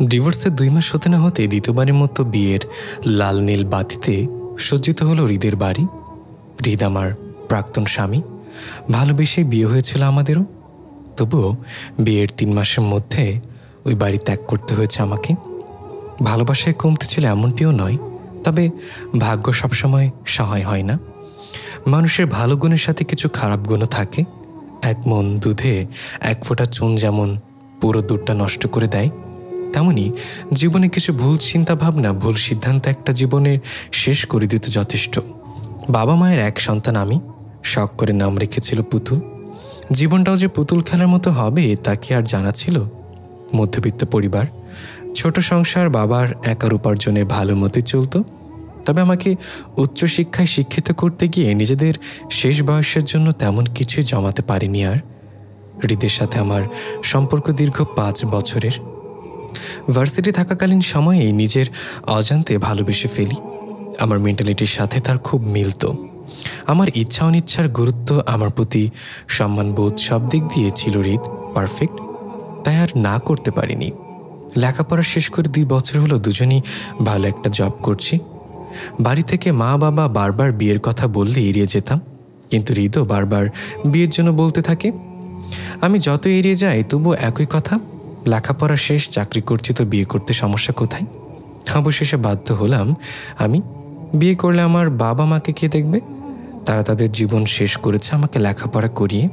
ডিভোর্সের 2 মাস হতে না হতে দ্বিতীয়বারের মতো বিয়ের লাল নীল বাতিতে সজ্জিত হলো হৃদের বাড়ি। হৃদ আমার প্রাক্তন স্বামী, ভালোবেসেই বিয়ে হয়েছিল আমাদেরও। তবুও বিয়ের 3 মাসের মধ্যে ওই বাড়ি ত্যাগ করতে হয়েছে আমাকে। ভালোবাসায় কমতে ছিল এমনটিও নয়, তবে ভাগ্য সবসময় সহায় হয় না। মানুষের ভালো গুণের সাথে কিছু খারাপ গুণও থাকে। 1 মণ দুধে 1 ফোঁটা চুন যেমন পুরো দুধটা নষ্ট করে দেয়, তেমনি জীবনে কিছু ভুল চিন্তাভাবনা, ভুল সিদ্ধান্ত একটা জীবনের শেষ করে দিতে যথেষ্ট। বাবা মায়ের 1 সন্তান আমি, শখ করে নাম রেখেছিল পুতুল। জীবনটাও যে পুতুল খেলার মতো হবে তা কি আর জানা ছিল? মধ্যবিত্ত পরিবার, ছোট সংসার, বাবার একার উপার্জনে ভালো মতোই চলত। তবে আমাকে উচ্চশিক্ষায় শিক্ষিত করতে গিয়ে নিজেদের শেষ বয়সের জন্য তেমন কিছুই জমাতে পারিনি। আর হৃদের সাথে আমার সম্পর্ক দীর্ঘ 5 বছরের। ভার্সিটি থাকাকালীন সময়ে নিজের অজান্তে ভালোবেসে ফেলি। আমার মেন্টালিটির সাথে তার খুব মিলত। আমার ইচ্ছা অনিচ্ছার গুরুত্ব, আমার প্রতি সম্মানবোধ, সব দিক দিয়ে ছিল হৃদ পারফেক্ট। তাই আর না করতে পারিনি। লেখাপড়া শেষ করে 2 বছর হলো দুজনই ভালো একটা জব করছি। বাড়ি থেকে মা বাবা বারবার বিয়ের কথা বললে এড়িয়ে যেতাম, কিন্তু হৃদও বারবার বিয়ের জন্য বলতে থাকে। আমি যত এড়িয়ে যাই তবুও একই কথা, লেখাপড়া শেষ, চাকরি করছি, তো বিয়ে করতে সমস্যা কোথায়? অবশেষে বাধ্য হলাম আমি। বিয়ে করলে আমার বাবা মাকে কে দেখবে? তারা তাদের জীবন শেষ করেছে আমাকে লেখাপড়া করিয়ে।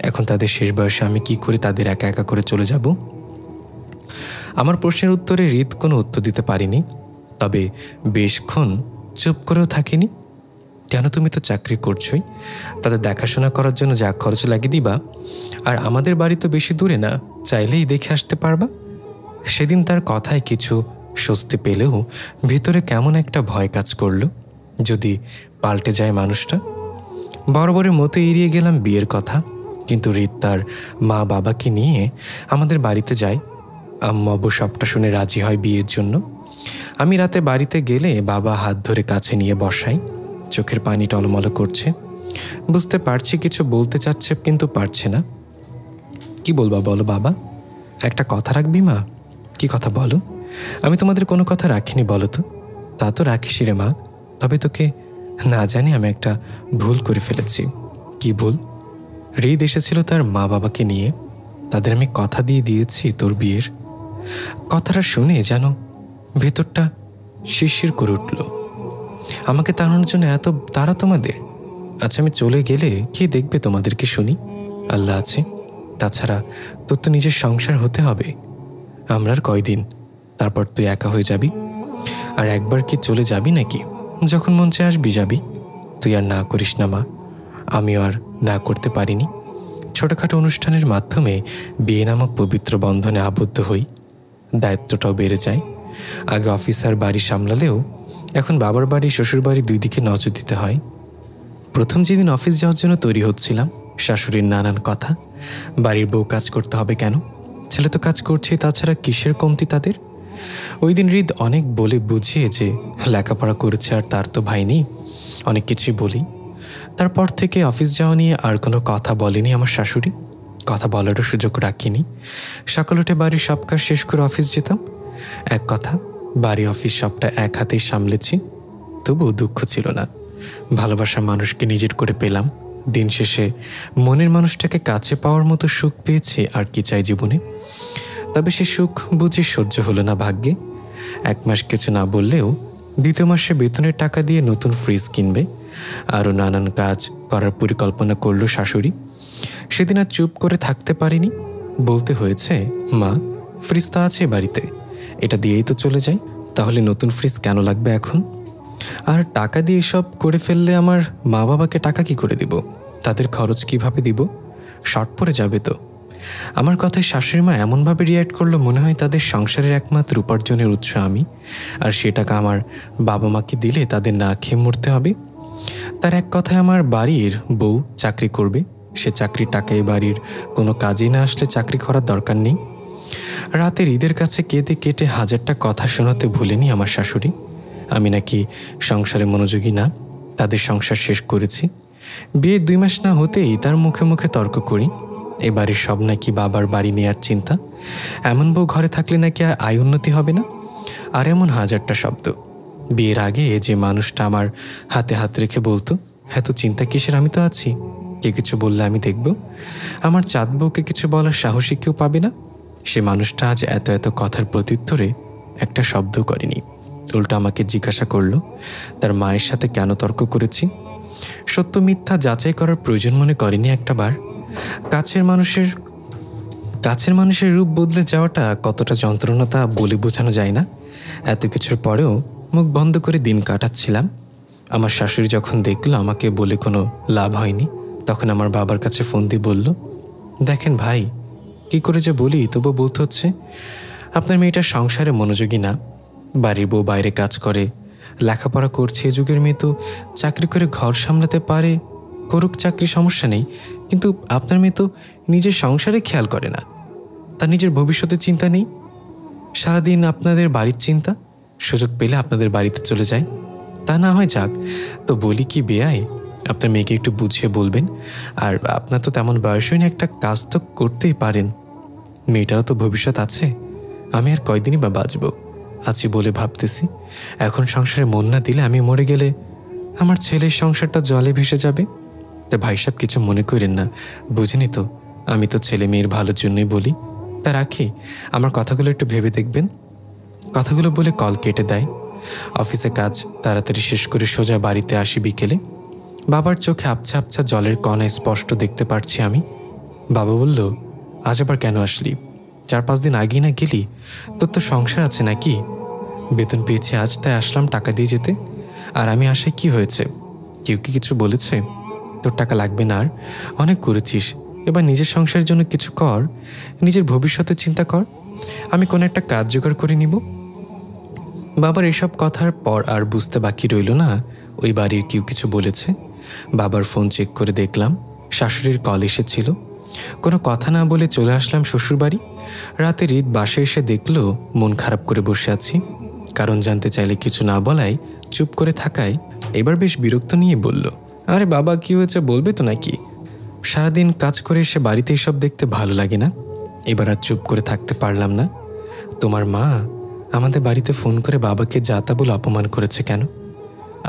এখন তাদের শেষ বয়সে আমি কি করে তাদের একা একা করে চলে যাব? আমার প্রশ্নের উত্তরে হৃদ কোনো উত্তর দিতে পারিনি, তবে বেশক্ষণ চুপ করেও থাকিনি। কেন? তুমি তো চাকরি করছোই, তাদের দেখাশোনা করার জন্য যা খরচ লাগিয়ে দিবা। আর আমাদের বাড়ি তো বেশি দূরে না, চাইলেই দেখে আসতে পারবা। সেদিন তার কথায় কিছু স্বস্তি পেলেও ভিতরে কেমন একটা ভয় কাজ করলো, যদি পাল্টে যায় মানুষটা। বরাবরের মতো এড়িয়ে গেলাম বিয়ের কথা, কিন্তু হৃদ তার মা বাবাকে নিয়ে আমাদের বাড়িতে যায়। আম্মু আব্বু সবটা শুনে রাজি হয় বিয়ের জন্য। আমি রাতে বাড়িতে গেলে বাবা হাত ধরে কাছে নিয়ে বসাই। চোখের পানি টলমল করছে। বুঝতে পারছি কিছু বলতে চাচ্ছে, কিন্তু পারছে না। কি বলবা বলো বাবা? একটা কথা রাখবি মা? কি কথা বলো? আমি তোমাদের কোনো কথা রাখিনি বলো তো? তা তো রাখিস রে মা, তবে তোকে না জানি আমি একটা ভুল করে ফেলেছি। কি ভুল? হৃদ এসেছিল তার মা বাবাকে নিয়ে, তাদের আমি কথা দিয়ে দিয়েছি তোর বিয়ের। কথাটা শুনে যেন ভেতরটা শিরশির করে উঠল। আমাকে তাড়ানোর জন্য এত তারা তোমাদের? আচ্ছা, আমি চলে গেলে কে দেখবে তোমাদেরকে শুনি? আল্লাহ আছে। তাছাড়া তোর তো নিজের সংসার হতে হবে। আমরা আর কয়দিন, তারপর তুই একা হয়ে যাবি। আর একবার কি চলে যাবি নাকি? যখন মন চায় আসবি যাবি। তুই আর না করিস না মা। আমিও আর না করতে পারিনি। ছোটোখাটো অনুষ্ঠানের মাধ্যমে বিয়ে নামক পবিত্র বন্ধনে আবদ্ধ হই। দায়িত্বটাও বেড়ে যায়। আগে অফিসার বাড়ি সামলালেও এখন বাবার বাড়ি, শ্বশুর বাড়ি, 2 দিকে নজর দিতে হয়। প্রথম যেদিন অফিস যাওয়ার জন্য তৈরি হচ্ছিলাম, শাশুড়ির নানান কথা। বাড়ির বউ কাজ করতে হবে কেন? ছেলে তো কাজ করছে, তাছাড়া কিসের কমতি তাদের? ওই দিন হৃদ অনেক বলে বুঝিয়ে যে লেখাপড়া করেছে আর তার তো ভাই নেই, অনেক কিছুই বলি। তারপর থেকে অফিস যাওয়া নিয়ে আর কোনো কথা বলেনি আমার শাশুড়ি। কথা বলারও সুযোগ রাখিনি। সকাল উঠে বাড়ির সব কাজ শেষ করে অফিস যেতাম। এক কথা, বাড়ি অফিস সবটা এক হাতেই সামলেছি। তবুও দুঃখ ছিল না। ভালোবাসার মানুষকে নিজের করে পেলাম। দিন শেষে মনের মানুষটাকে কাছে পাওয়ার মতো সুখ পেয়েছি, আর কি চাই জীবনে? তবে সে সুখ বুঝি সহ্য হলো না ভাগ্যে। 1 মাস কিছু না বললেও 2য় মাসে বেতনের টাকা দিয়ে নতুন ফ্রিজ কিনবে, আরও নানান কাজ করার পরিকল্পনা করলো শাশুড়ি। সেদিন আর চুপ করে থাকতে পারিনি। বলতে হয়েছে, মা, ফ্রিজ তো আছে বাড়িতে, এটা দিয়েই তো চলে যাই। তাহলে নতুন ফ্রিজ কেন লাগবে এখন? আর টাকা দিয়ে সব করে ফেললে আমার মা বাবাকে টাকা কি করে দিব? তাদের খরচ কিভাবে দিব? শর্ট পড়ে যাবে তো। আমার কথায় শাশুড়ি মা এমনভাবে রিয়্যাক্ট করলো, মনে হয় তাদের সংসারের একমাত্র উপার্জনের উৎস আমি, আর সে টাকা আমার বাবা মাকে দিলে তাদের না খেয়ে মরতে হবে। তার এক কথায় আমার বাড়ির বউ চাকরি করবে, সে চাকরির টাকায় বাড়ির কোনো কাজে না আসলে চাকরি করার দরকার নেই। রাতের ঈদের কাছে কেঁদে কেটে 1000টা কথা শোনাতে ভুলেনি আমার শাশুড়ি। আমি নাকি সংসারে মনোযোগী না, তাদের সংসার শেষ করেছি। বিয়ের 2 মাস না হতেই তার মুখে মুখে তর্ক করি। এ বাড়ির সব নাকি বাবার বাড়ি নেয়ার চিন্তা, এমন বউ ঘরে থাকলে নাকি আয় উন্নতি হবে না, আর এমন হাজারটা শব্দ। বিয়ের আগে যে মানুষটা আমার হাতে হাত রেখে বলতো, এত চিন্তা কিসের, আমি তো আছি, কে কিছু বললে আমি দেখব, আমার চাঁদ বউকে কিছু বলার সাহসী কেউ পাবে না, সে মানুষটা আজ এত এত কথার প্রত্যুত্তরে একটা শব্দ করেনি। উল্টো আমাকে জিজ্ঞাসা করলো তার মায়ের সাথে কেন তর্ক করেছি। সত্য মিথ্যা যাচাই করার প্রয়োজন মনে করেনি একটাবার। কাছের মানুষের রূপ বদলে যাওয়াটা কতটা যন্ত্রণা তা বলে বোঝানো যায় না। এত কিছুর পরেও মুখ বন্ধ করে দিন কাটাচ্ছিলাম। আমার শাশুড়ি যখন দেখলো আমাকে বলে কোনো লাভ হয়নি, তখন আমার বাবার কাছে ফোন দিয়ে বলল, দেখেন ভাই, কি করে যে বলি তবু বলতে হচ্ছে, আপনার মেয়েটা সংসারে মনোযোগী না, বাড়ির বউ বাইরে কাজ করে, লেখাপড়া করছে, এ যুগের মেয়ে তো চাকরি করে ঘর সামলাতে পারে, করুক চাকরি, সমস্যা নেই, কিন্তু আপনার মেয়ে তো নিজের সংসারে খেয়াল করে না, তার নিজের ভবিষ্যতের চিন্তা নেই, সারাদিন আপনাদের বাড়ির চিন্তা, সুযোগ পেলে আপনাদের বাড়িতে চলে যায়। তা না হয় যাক, তো বলি কি বেয়াই, আপনার মেয়েকে একটু বুঝিয়ে বলবেন, আর আপনার তো তেমন বয়স হয়নি, একটা কাজ তো করতেই পারেন, মেয়েটারও তো ভবিষ্যৎ আছে, আমি আর কয়দিনই বা বাঁচব, আছি বলে ভাবতেছি, এখন সংসারে মন না দিলে আমি মরে গেলে আমার ছেলের সংসারটা জলে ভেসে যাবে। তা ভাই সাহেব কিছু মনে করেন না, বুঝিনি তো, আমি তো ছেলে মেয়ের ভালোর জন্যই বলি, তা রাখি, আমার কথাগুলো একটু ভেবে দেখবেন। কথাগুলো বলে কল কেটে দেয়। অফিসে কাজ তাড়াতাড়ি শেষ করে সোজা বাড়িতে আসি বিকেলে। বাবার চোখে আবছা আবছা জলের কণায় স্পষ্ট দেখতে পারছি আমি। বাবা বলল, আজ আবার কেন আসলি? 4-5 দিন আগেই না গেলি, তোর তো সংসার আছে নাকি? বেতন পেয়েছি আজ, তাই আসলাম টাকা দিয়ে যেতে। আর আমি আসায় কি হয়েছে? কেউ কি কিছু বলেছে? তোর টাকা লাগবে না, আর অনেক করেছিস, এবার নিজের সংসারের জন্য কিছু কর, নিজের ভবিষ্যতের চিন্তা কর, আমি কোনো একটা কাজ জোগাড় করে নিব। বাবার এসব কথার পর আর বুঝতে বাকি রইল না ওই বাড়ির কেউ কিছু বলেছে। বাবার ফোন চেক করে দেখলাম শাশুড়ির কল এসেছিল। কোনো কথা না বলে চলে আসলাম শ্বশুরবাড়ি। রাতে রিত বাসায় এসে দেখলো মন খারাপ করে বসে আছি। কারণ জানতে চাইলে কিছু না বলায় চুপ করে থাকায় এবার বেশ বিরক্ত নিয়ে বলল, আরে বাবা, কি হয়েছে বলবে তো নাকি? সারাদিন কাজ করে এসে বাড়িতে এসব দেখতে ভালো লাগে না। এবার আর চুপ করে থাকতে পারলাম না। তোমার মা আমাদের বাড়িতে ফোন করে বাবাকে যা তা বলে অপমান করেছে কেন?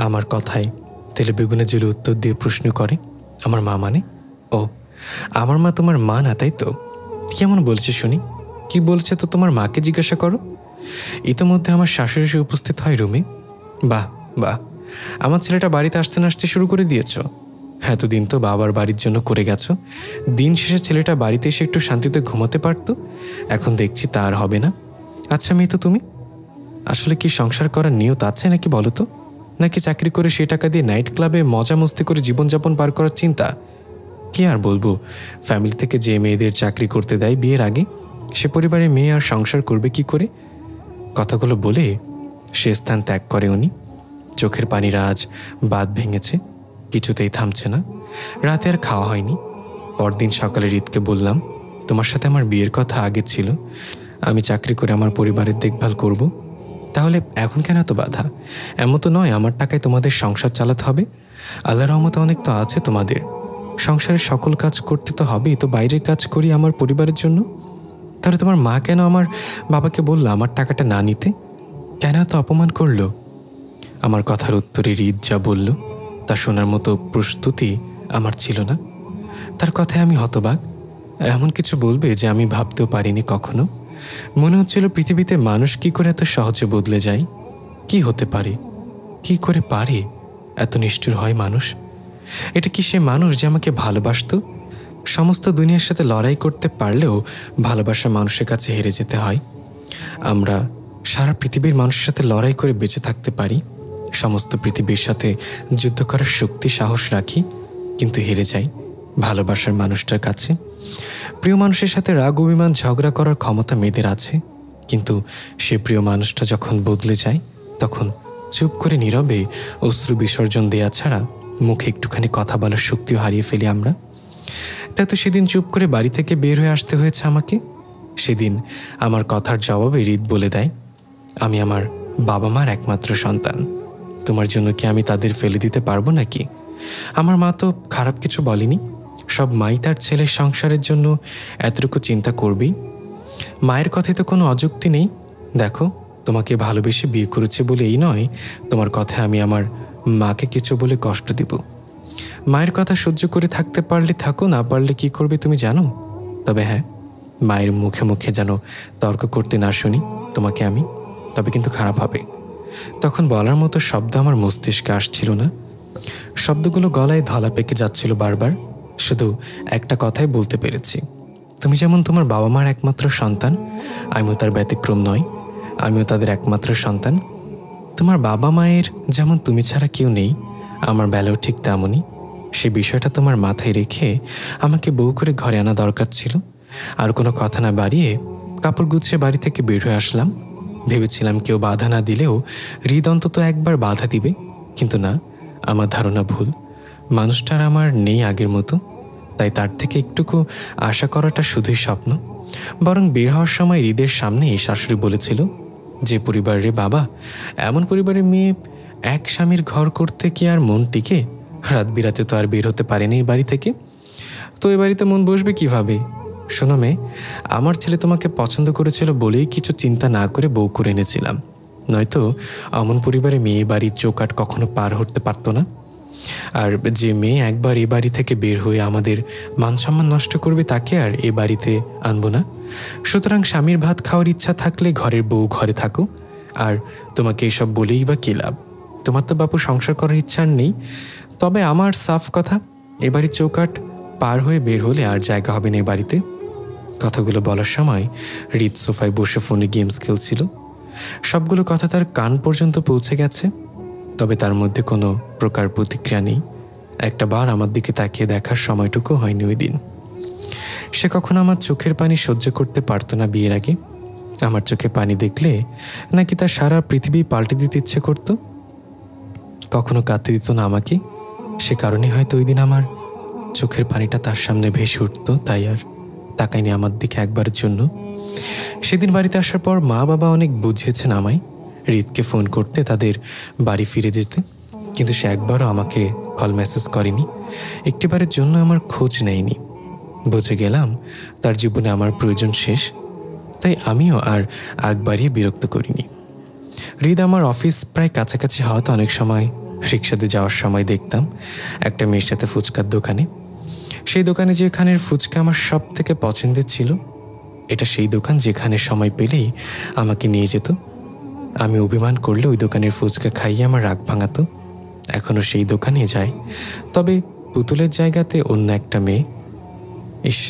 আমার কথায় তেলে বেগুনে জেলে উত্তর দিয়ে প্রশ্ন করে। আমার মা মানে? ও, আমার মা তোমার মা না, তাই তো? কেমন বলছে শুনি, কি বলছে তো তোমার মাকে জিজ্ঞাসা করো। ইতোমধ্যে আমার শাশুড়ি এসে উপস্থিত হয় রুমে। বাহ বাহ, আমার ছেলেটা বাড়িতে আসতে না আসতে শুরু করে দিয়েছ। এতদিন তো বাবার বাড়ির জন্য করে গেছো, দিন শেষে ছেলেটা বাড়িতে এসে একটু শান্তিতে ঘুমাতে পারতো, এখন দেখছি তা আর হবে না। আচ্ছা মেয়ে, তো তুমি আসলে কি সংসার করার নিয়ত আছে নাকি বলো তো? নাকি চাকরি করে সে টাকা দিয়ে নাইট ক্লাবে মজা মস্তি করে জীবনযাপন পার করার চিন্তা? কি আর বলবো, ফ্যামিলি থেকে যে মেয়েদের চাকরি করতে দেয় বিয়ের আগে, সে পরিবারে মেয়ে আর সংসার করবে কি করে? কথাগুলো বলে সে স্থান ত্যাগ করে উনি। চোখের পানির আজ বাঁধ ভেঙেছে, কিছুতেই থামছে না। রাতে আর খাওয়া হয়নি। পরদিন সকালে রিতকে বললাম, তোমার সাথে আমার বিয়ের কথা আগে ছিল, আমি চাকরি করে আমার পরিবারের দেখভাল করব, তাহলে এখন কেন এত বাধা? এমন তো নয় আমার টাকায় তোমাদের সংসার চালাতে হবে, আল্লাহর রহমতে অনেক তো আছে তোমাদের, সংসারের সকল কাজ করতে তো হবেই, তো বাইরের কাজ করি আমার পরিবারের জন্য। তাহলে তোমার মা কেন আমার বাবাকে বললো আমার টাকাটা না নিতে? কেন এত অপমান করলো? আমার কথার উত্তরে রিত যা বলল তা শোনার মতো প্রস্তুতি আমার ছিল না। তার কথায় আমি হতবাক। এমন কিছু বলবে যে আমি ভাবতেও পারিনি কখনো। মনে হচ্ছিল পৃথিবীতে মানুষ কি করে এত সহজে বদলে যায়, কি হতে পারে, কি করে পারে এত নিষ্ঠুর হয় মানুষ? এটা কি সে মানুষ যে আমাকে ভালোবাসতো? সমস্ত দুনিয়ার সাথে লড়াই করতে পারলেও ভালোবাসা মানুষের কাছে হেরে যেতে হয়। আমরা সারা পৃথিবীর মানুষের সাথে লড়াই করে বেঁচে থাকতে পারি, সমস্ত পৃথিবীর সাথে যুদ্ধ করার শক্তি সাহস রাখি, কিন্তু হেরে যাই ভালোবাসার মানুষটার কাছে। প্রিয় মানুষের সাথে রাগ অভিমান ঝগড়া করার ক্ষমতা মেয়েদের আছে, কিন্তু সে প্রিয় মানুষটা যখন বদলে যায় তখন চুপ করে নীরবে অশ্রু বিসর্জন দেয়া ছাড়া মুখে একটুখানি কথা বলার শক্তিও হারিয়ে ফেলি আমরা। তাই তো সেদিন চুপ করে বাড়ি থেকে বের হয়ে আসতে হয়েছে আমাকে। সেদিন আমার কথার জবাবে রিত বলে দেয়, আমি আমার বাবা মার একমাত্র সন্তান, তোমার জন্য কি আমি তাদের ফেলে দিতে পারবো নাকি? আমার মা তো খারাপ কিছু বলেনি, সব মাই তার ছেলের সংসারের জন্য এতটুকু চিন্তা করবেই। মায়ের কথায় তো কোনো অযুক্তি নেই। দেখো, তোমাকে ভালোবেসে বিয়ে করেছে বলে এই নয় তোমার কথায় আমি আমার মাকে কিছু বলে কষ্ট দিব। মায়ের কথা সহ্য করে থাকতে পারলে থাকো, না পারলে কি করবে তুমি জানো। তবে হ্যাঁ, মায়ের মুখে মুখে যেন তর্ক করতে না শুনি তোমাকে আমি, তবে কিন্তু খারাপ হবে। তখন বলার মতো শব্দ আমার মস্তিষ্কে আসছিল না। শব্দগুলো গলায় ধলা পেকে যাচ্ছিল বারবার। শুধু একটা কথাই বলতে পেরেছি, তুমি যেমন তোমার বাবা মার একমাত্র সন্তান, আমিও তার ব্যতিক্রম নয়, আমিও তাদের একমাত্র সন্তান। তোমার বাবা মায়ের যেমন তুমি ছাড়া কেউ নেই, আমার বেলাও ঠিক তেমনই। সে বিষয়টা তোমার মাথায় রেখে আমাকে বউ করে ঘরে আনা দরকার ছিল। আর কোনো কথা না বাড়িয়ে কাপড় গুছিয়ে বাড়ি থেকে বের হয়ে আসলাম। ভেবেছিলাম কেউ বাধা না দিলেও হৃদ অন্তত একবার বাধা দিবে, কিন্তু না, আমার ধারণা ভুল। মানুষটার আমার নেই আগের মতো, তাই তার থেকে একটুকু আশা করাটা শুধুই স্বপ্ন। বরং বের হওয়ার সময় হৃদের সামনে এই শাশুড়ি বলেছিল, যে পরিবারের বাবা, এমন পরিবারের মেয়ে এক স্বামীর ঘর করতে কি আর মন টিকে? রাত বিরাতে তো আর বের হতে পারেনি এই বাড়ি থেকে, তো এ বাড়িতে মন বসবে কিভাবে? শোনো মেয়ে, আমার ছেলে তোমাকে পছন্দ করেছিল বলেই কিছু চিন্তা না করে বউ করে এনেছিলাম, নয়তো অমন পরিবারে মেয়ে বাড়ির চৌকাট কখনো পার হতে পারতো না। আর যে মেয়ে একবার এ বাড়ি থেকে বের হয়ে আমাদের মান সম্মান নষ্ট করবে তাকে আর এ বাড়িতে আনবো না। সুতরাং স্বামীর ভাত খাওয়ার ইচ্ছা থাকলে ঘরের বউ ঘরে থাকো। আর তোমাকে এসব বলেই বা কী লাভ? তোমার তো বাপু সংসার করার ইচ্ছা আর নেই। তবে আমার সাফ কথা, এ বাড়ির চৌকাট পার হয়ে বের হলে আর জায়গা হবে না এ বাড়িতে। কথাগুলো বলার সময় হৃদ সোফায় বসে ফোনে গেমস খেলছিল। সবগুলো কথা তার কান পর্যন্ত পৌঁছে গেছে, তবে তার মধ্যে কোনো প্রকার প্রতিক্রিয়া নেই। একটা বার আমার দিকে তাকিয়ে দেখার সময়টুকু হয়নি ওই দিন। সে কখনো আমার চোখের পানি সহ্য করতে পারত না বিয়ের আগে। আমার চোখে পানি দেখলে নাকি তার সারা পৃথিবী পাল্টে দিতে ইচ্ছে করত। কখনো কাঁদতে দিত না আমাকে, সে কারণে হয়তো ওই দিন আমার চোখের পানিটা তার সামনে ভেসে উঠত, তাই আর তাকায়নি আমার দিকে একবারের জন্য। সেদিন বাড়িতে আসার পর মা বাবা অনেক বুঝিয়েছেন আমায় হৃদকে ফোন করতে, তাদের বাড়ি ফিরে যেতে, কিন্তু সে একবারও আমাকে কল মেসেজ করেনি, একটিবারের জন্য আমার খোঁজ নেয়নি। বুঝে গেলাম তার জীবনে আমার প্রয়োজন শেষ, তাই আমিও আর আগ বাড়িয়ে বিরক্ত করিনি। হৃদ আমার অফিস প্রায় কাছাকাছি হওয়াতে অনেক সময় রিক্সাতে যাওয়ার সময় দেখতাম একটা মেয়ের সাথে ফুচকার দোকানে। সেই দোকানে যেখানের ফুচকা আমার সব থেকে পছন্দের ছিল, এটা সেই দোকান যেখানে সময় পেলেই আমাকে নিয়ে যেত। আমি অভিমান করলে ওই দোকানের ফুচকা খাইয়ে আমার রাগ ভাঙাতো। এখনও সেই দোকানে যায়, তবে পুতুলের জায়গাতে অন্য একটা মেয়ে। ইস,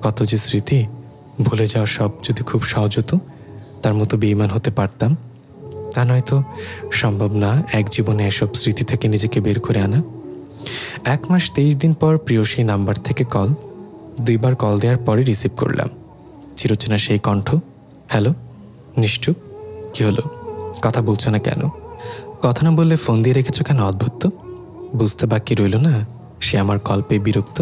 কত যে স্মৃতি! ভুলে যাওয়া সব যদি খুব সহজ হতো, তার মতো বেঈমান হতে পারতাম। তা নয়তো সম্ভব না এক জীবনে এসব স্মৃতি থেকে নিজেকে বের করে আনা। 1 মাস 23 দিন পর প্রিয়সী নাম্বার থেকে কল। 2 বার কল দেওয়ার পরে রিসিভ করলাম। চিরচেনা সেই কণ্ঠ। হ্যালো। নিশ্চুপ। কি হলো, কথা বলছো না কেন? কথা না বললে ফোন দিয়ে রেখেছো কেন? অদ্ভুত তো। বুঝতে বাকি রইল না সে আমার কল পেয়ে বিরক্ত।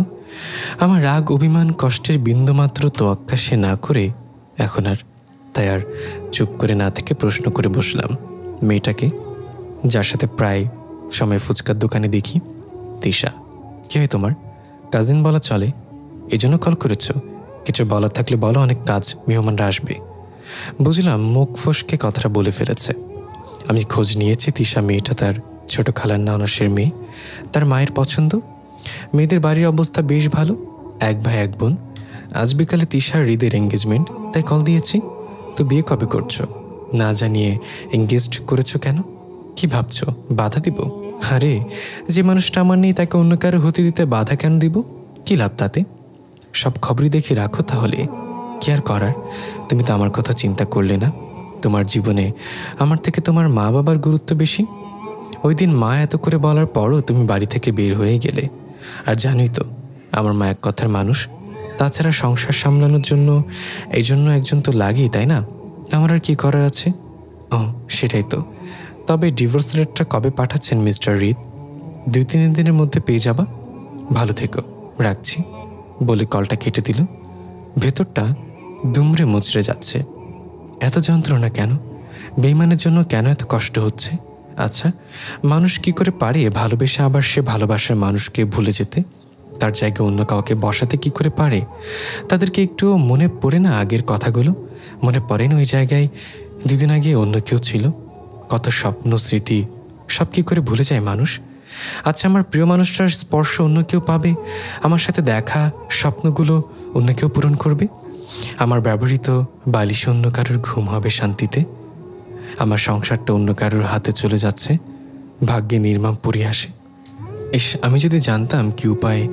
আমার রাগ, অভিমান, কষ্টের বিন্দুমাত্র তোয়াক্কা সে না করে এখন আর, তাই আর চুপ করে না থেকে প্রশ্ন করে বসলাম, মেয়েটাকে যার সাথে প্রায় সময় ফুচকার দোকানে দেখি? তিশা। কি হয় তোমার? কাজিন বলা চলে? এই জন্য কল করেছ? কিছু বলার থাকলে বলো, অনেক কাজ, মেহমানরা আসবে। বুঝলাম মুখ ফসকে কথাটা বলে ফেলেছে। আমি খোঁজ নিয়েছি, তিশা মেয়েটা তার ছোট খালার নানসের মেয়ে। তার মায়ের পছন্দ। মেয়েদের বাড়ির অবস্থা বেশ ভালো, 1 ভাই 1 বোন। আজ বিকালে তিশার হৃদের এঙ্গেজমেন্ট, তাই কল দিয়েছি। তো বিয়ে কবে করছো? না জানিয়ে এঙ্গেজড করেছো কেন? কি ভাবছো বাধা দিব? আরে, যে মানুষটা আমার নেই তাকে অন্য কারো হতে দিতে বাধা কেন দিব? কি লাভ তাতে? সব খবরই দেখে রাখো তাহলে। কি আর করার, তুমি তো আমার কথা চিন্তা করলে না। তোমার জীবনে আমার থেকে তোমার মা বাবার গুরুত্ব বেশি। ওই দিন মা এত করে বলার পরও তুমি বাড়ি থেকে বের হয়ে গেলে। আর জানোই তো আমার মা এক কথার মানুষ। তাছাড়া সংসার সামলানোর জন্য এই জন্য একজন তো লাগেই, তাই না? আমার আর কি করার আছে? ও সেটাই তো। তবে ডিভোর্স লেটারটা কবে পাঠাচ্ছেন মিস্টার হৃদ? 2-3 দিনের মধ্যে পেয়ে যাবা। ভালো থেকো, রাখছি বলে কলটা কেটে দিল। ভেতরটা দুমড়ে মুচড়ে যাচ্ছে। এত যন্ত্রণা কেন? বেইমানের জন্য কেন এত কষ্ট হচ্ছে? আচ্ছা, মানুষ কি করে পারে ভালোবেসে আবার সে ভালোবাসার মানুষকে ভুলে যেতে? তার জায়গায় অন্য কাউকে বসাতে কি করে পারে? তাদেরকে একটু মনে পড়ে না আগের কথাগুলো? মনে পড়ে না ওই জায়গায় 2 দিন আগে অন্য কেউ ছিল? কত স্বপ্ন স্মৃতি সব কি করে ভুলে যায় মানুষ? আচ্ছা, আমার প্রিয় মানুষটার স্পর্শ অন্য কেউ পাবে, আমার সাথে দেখা স্বপ্নগুলো অন্য কেউ পূরণ করবে, আমার ব্যবহৃত বালিশ অন্য কারোর ঘুম হবে শান্তিতে, আমার সংসারটা অন্য কারোর হাতে চলে যাচ্ছে, ভাগ্যে নির্মম পরিহাসে। আমি যদি জানতাম কি উপায়ে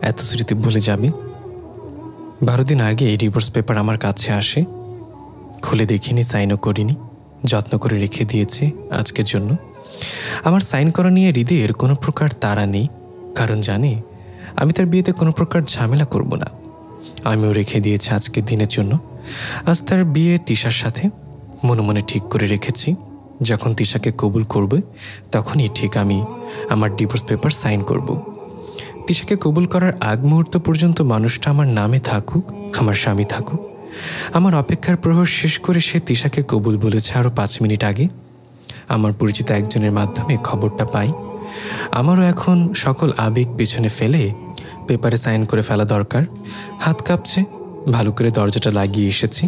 এত স্মৃতি ভুলে যাবে। 12 দিন আগে এই ডিভোর্স পেপার আমার কাছে আসে, খুলে দেখিনি, সাইনও করিনি, যত্ন করে রেখে দিয়েছে আজকের জন্য। আমার সাইন করা নিয়ে হৃদয়ের কোনো প্রকার তাড়া নেই, কারণ জানে আমি তার বিয়েতে কোনো প্রকার ঝামেলা করব না। আমিও রেখে দিয়েছি আজকের দিনের জন্য। আজ তার বিয়ে তিশার সাথে, মনে মনে ঠিক করে রেখেছি যখন তিশাকে কবুল করবে তখনই ঠিক আমি আমার ডিভোর্স পেপার সাইন করব। তিশাকে কবুল করার আগ মুহূর্ত পর্যন্ত মানুষটা আমার নামে থাকুক, আমার স্বামী থাকুক। আমার অপেক্ষার প্রহর শেষ করে সে তিশাকে কবুল বলেছে আরও 5 মিনিট আগে। আমার পরিচিত একজনের মাধ্যমে খবরটা পাই। আমারও এখন সকল আবেগ পেছনে ফেলে পেপারে সাইন করে ফেলা দরকার। হাত কাঁপছে, ভালো করে দরজাটা লাগিয়ে এসেছি।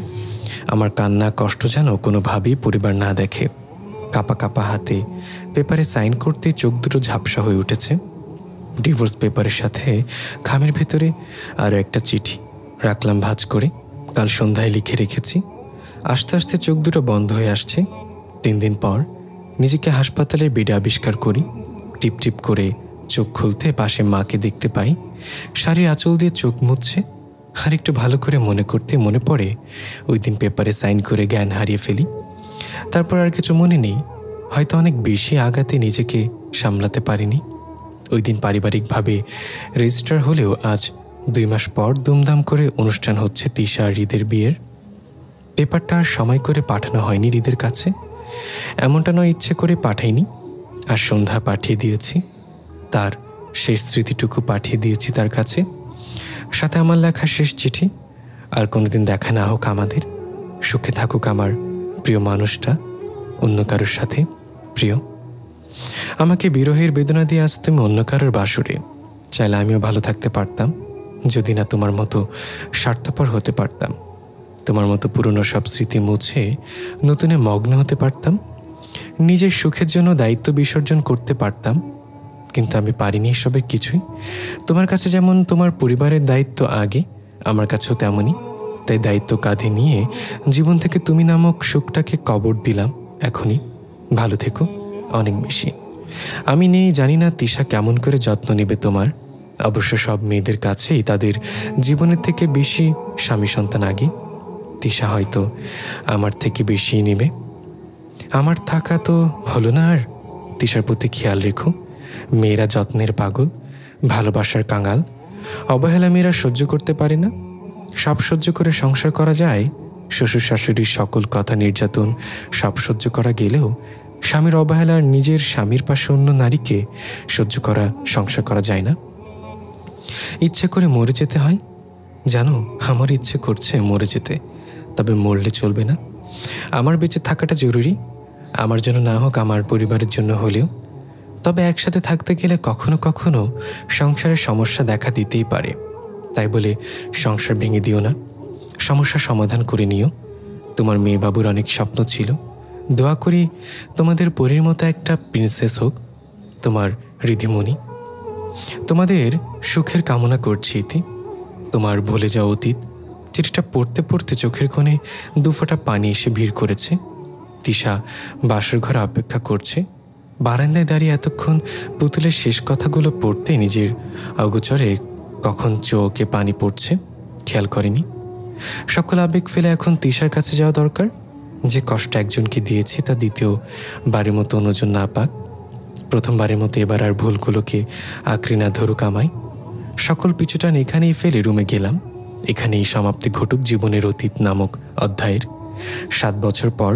আমার কান্না কষ্ট যেন কোনোভাবেই পরিবার না দেখে। কাঁপা কাঁপা হাতে পেপারে সাইন করতে চোখ দুটো ঝাপসা হয়ে উঠেছে। ডিভোর্স পেপারের সাথে খামের ভেতরে আরও একটা চিঠি রাখলাম ভাঁজ করে, কাল সন্ধ্যায় লিখে রেখেছি। আস্তে আস্তে চোখ দুটো বন্ধ হয়ে আসছে। 3 দিন পর নিজেকে হাসপাতালের বেডে আবিষ্কার করি। টিপ টিপ করে চোখ খুলতে পাশে মাকে দেখতে পাই, শাড়ির আঁচল দিয়ে চোখ মুছছে। আর একটু ভালো করে মনে করতে মনে পড়ে ওই দিন পেপারে সাইন করে জ্ঞান হারিয়ে ফেলি। তারপর আর কিছু মনে নেই, হয়তো অনেক বেশি আঘাতে নিজেকে সামলাতে পারিনি। ওই দিন পারিবারিকভাবে রেজিস্টার হলেও আজ 2 মাস পর দুমদাম করে অনুষ্ঠান হচ্ছে তিশা আর হৃদের বিয়ের। পেপারটা আর সময় করে পাঠানো হয়নি হৃদের কাছে, এমনটা নয় ইচ্ছে করে পাঠাইনি। আর সন্ধ্যা পাঠিয়ে দিয়েছি, তার শেষ স্মৃতিটুকু পাঠিয়ে দিয়েছি তার কাছে, সাথে আমার লেখা শেষ চিঠি। আর কোনোদিন দেখা না হোক আমাদের, সুখে থাকুক আমার প্রিয় মানুষটা অন্য কারোর সাথে। প্রিয়, আমাকে বিরহের বেদনা দিয়ে আজ তুমি অন্য কারোর বাসরে। চাইলে আমিও ভালো থাকতে পারতাম, যদি না তোমার মতো স্বার্থপর হতে পারতাম। তোমার মতো পুরনো সব স্মৃতি মুছে নতুনে মগ্ন হতে পারতাম, নিজের সুখের জন্য দায়িত্ব বিসর্জন করতে পারতাম। কিন্তু আমি পারিনি এসবের কিছুই। তোমার কাছে যেমন তোমার পরিবারের দায়িত্ব আগে, আমার কাছেও তেমনই। তাই দায়িত্ব কাঁধে নিয়ে জীবন থেকে তুমি নামক সুখটাকে কবর দিলাম এখনই। ভালো থেকো অনেক বেশি। আমি নেই, জানি না তিশা কেমন করে যত্ন নেবে তোমার। অবশ্য সব মেয়েদের কাছেই তাদের জীবনের থেকে বেশি স্বামী সন্তান আগে। তিশা হয়তো আমার থেকে বেশি নেবে। আমার থাকা তো হলো না আর। তিশার প্রতি খেয়াল রেখো। মেয়েরা যত্নের পাগল, ভালোবাসার কাঙাল। অবহেলা মেয়েরা সহ্য করতে পারে না। সব সহ্য করে সংসার করা যায়, শ্বশুর শাশুড়ির সকল কথা নির্যাতন সব সহ্য করা গেলেও স্বামীর অবহেলা আর নিজের স্বামীর পাশে অন্য নারীকে সহ্য করা, সংসার করা যায় না। ইচ্ছে করে মরে যেতে হয়। জানো, আমার ইচ্ছে করছে মরে যেতে, তবে মরলে চলবে না। আমার বেঁচে থাকাটা জরুরি, আমার জন্য না হোক আমার পরিবারের জন্য হলেও। তবে একসাথে থাকতে গেলে কখনো কখনো সংসারের সমস্যা দেখা দিতেই পারে। তাই বলে সংসার ভেঙে দিও না, সমস্যার সমাধান করে নিও। তোমার মেয়ে বাবুর অনেক স্বপ্ন ছিল। দোয়া করি তোমাদের পরীর মতো একটা প্রিন্সেস হোক তোমার রিধিমণি। তোমাদের সুখের কামনা করছি ইতি। তোমার ভুলে যাওয়া অতীত। চিঠিটা পড়তে পড়তে চোখের কোণে 2 ফোঁটা পানি এসে ভিড় করেছে। তিশা বাসর ঘরে অপেক্ষা করছে। বারান্দায় দাঁড়িয়ে এতক্ষণ পুতুলের শেষ কথাগুলো পড়তে নিজের অগোচরে কখন চোখে পানি পড়ছে খেয়াল করেনি। সকল আবেগ ফেলে এখন তিশার কাছে যাওয়া দরকার। যে কষ্ট একজনকে দিয়েছি তা দ্বিতীয়বারের মতো অন্যজন না পাক। প্রথমবারের মতো এবার আর ভুলগুলোকে আঁকড়ে না ধরুক আমায়। সকল পিছুটান এখানেই ফেলে রুমে গেলাম। এখানেই সমাপ্তি ঘটুক জীবনের অতীত নামক অধ্যায়ের। 7 বছর পর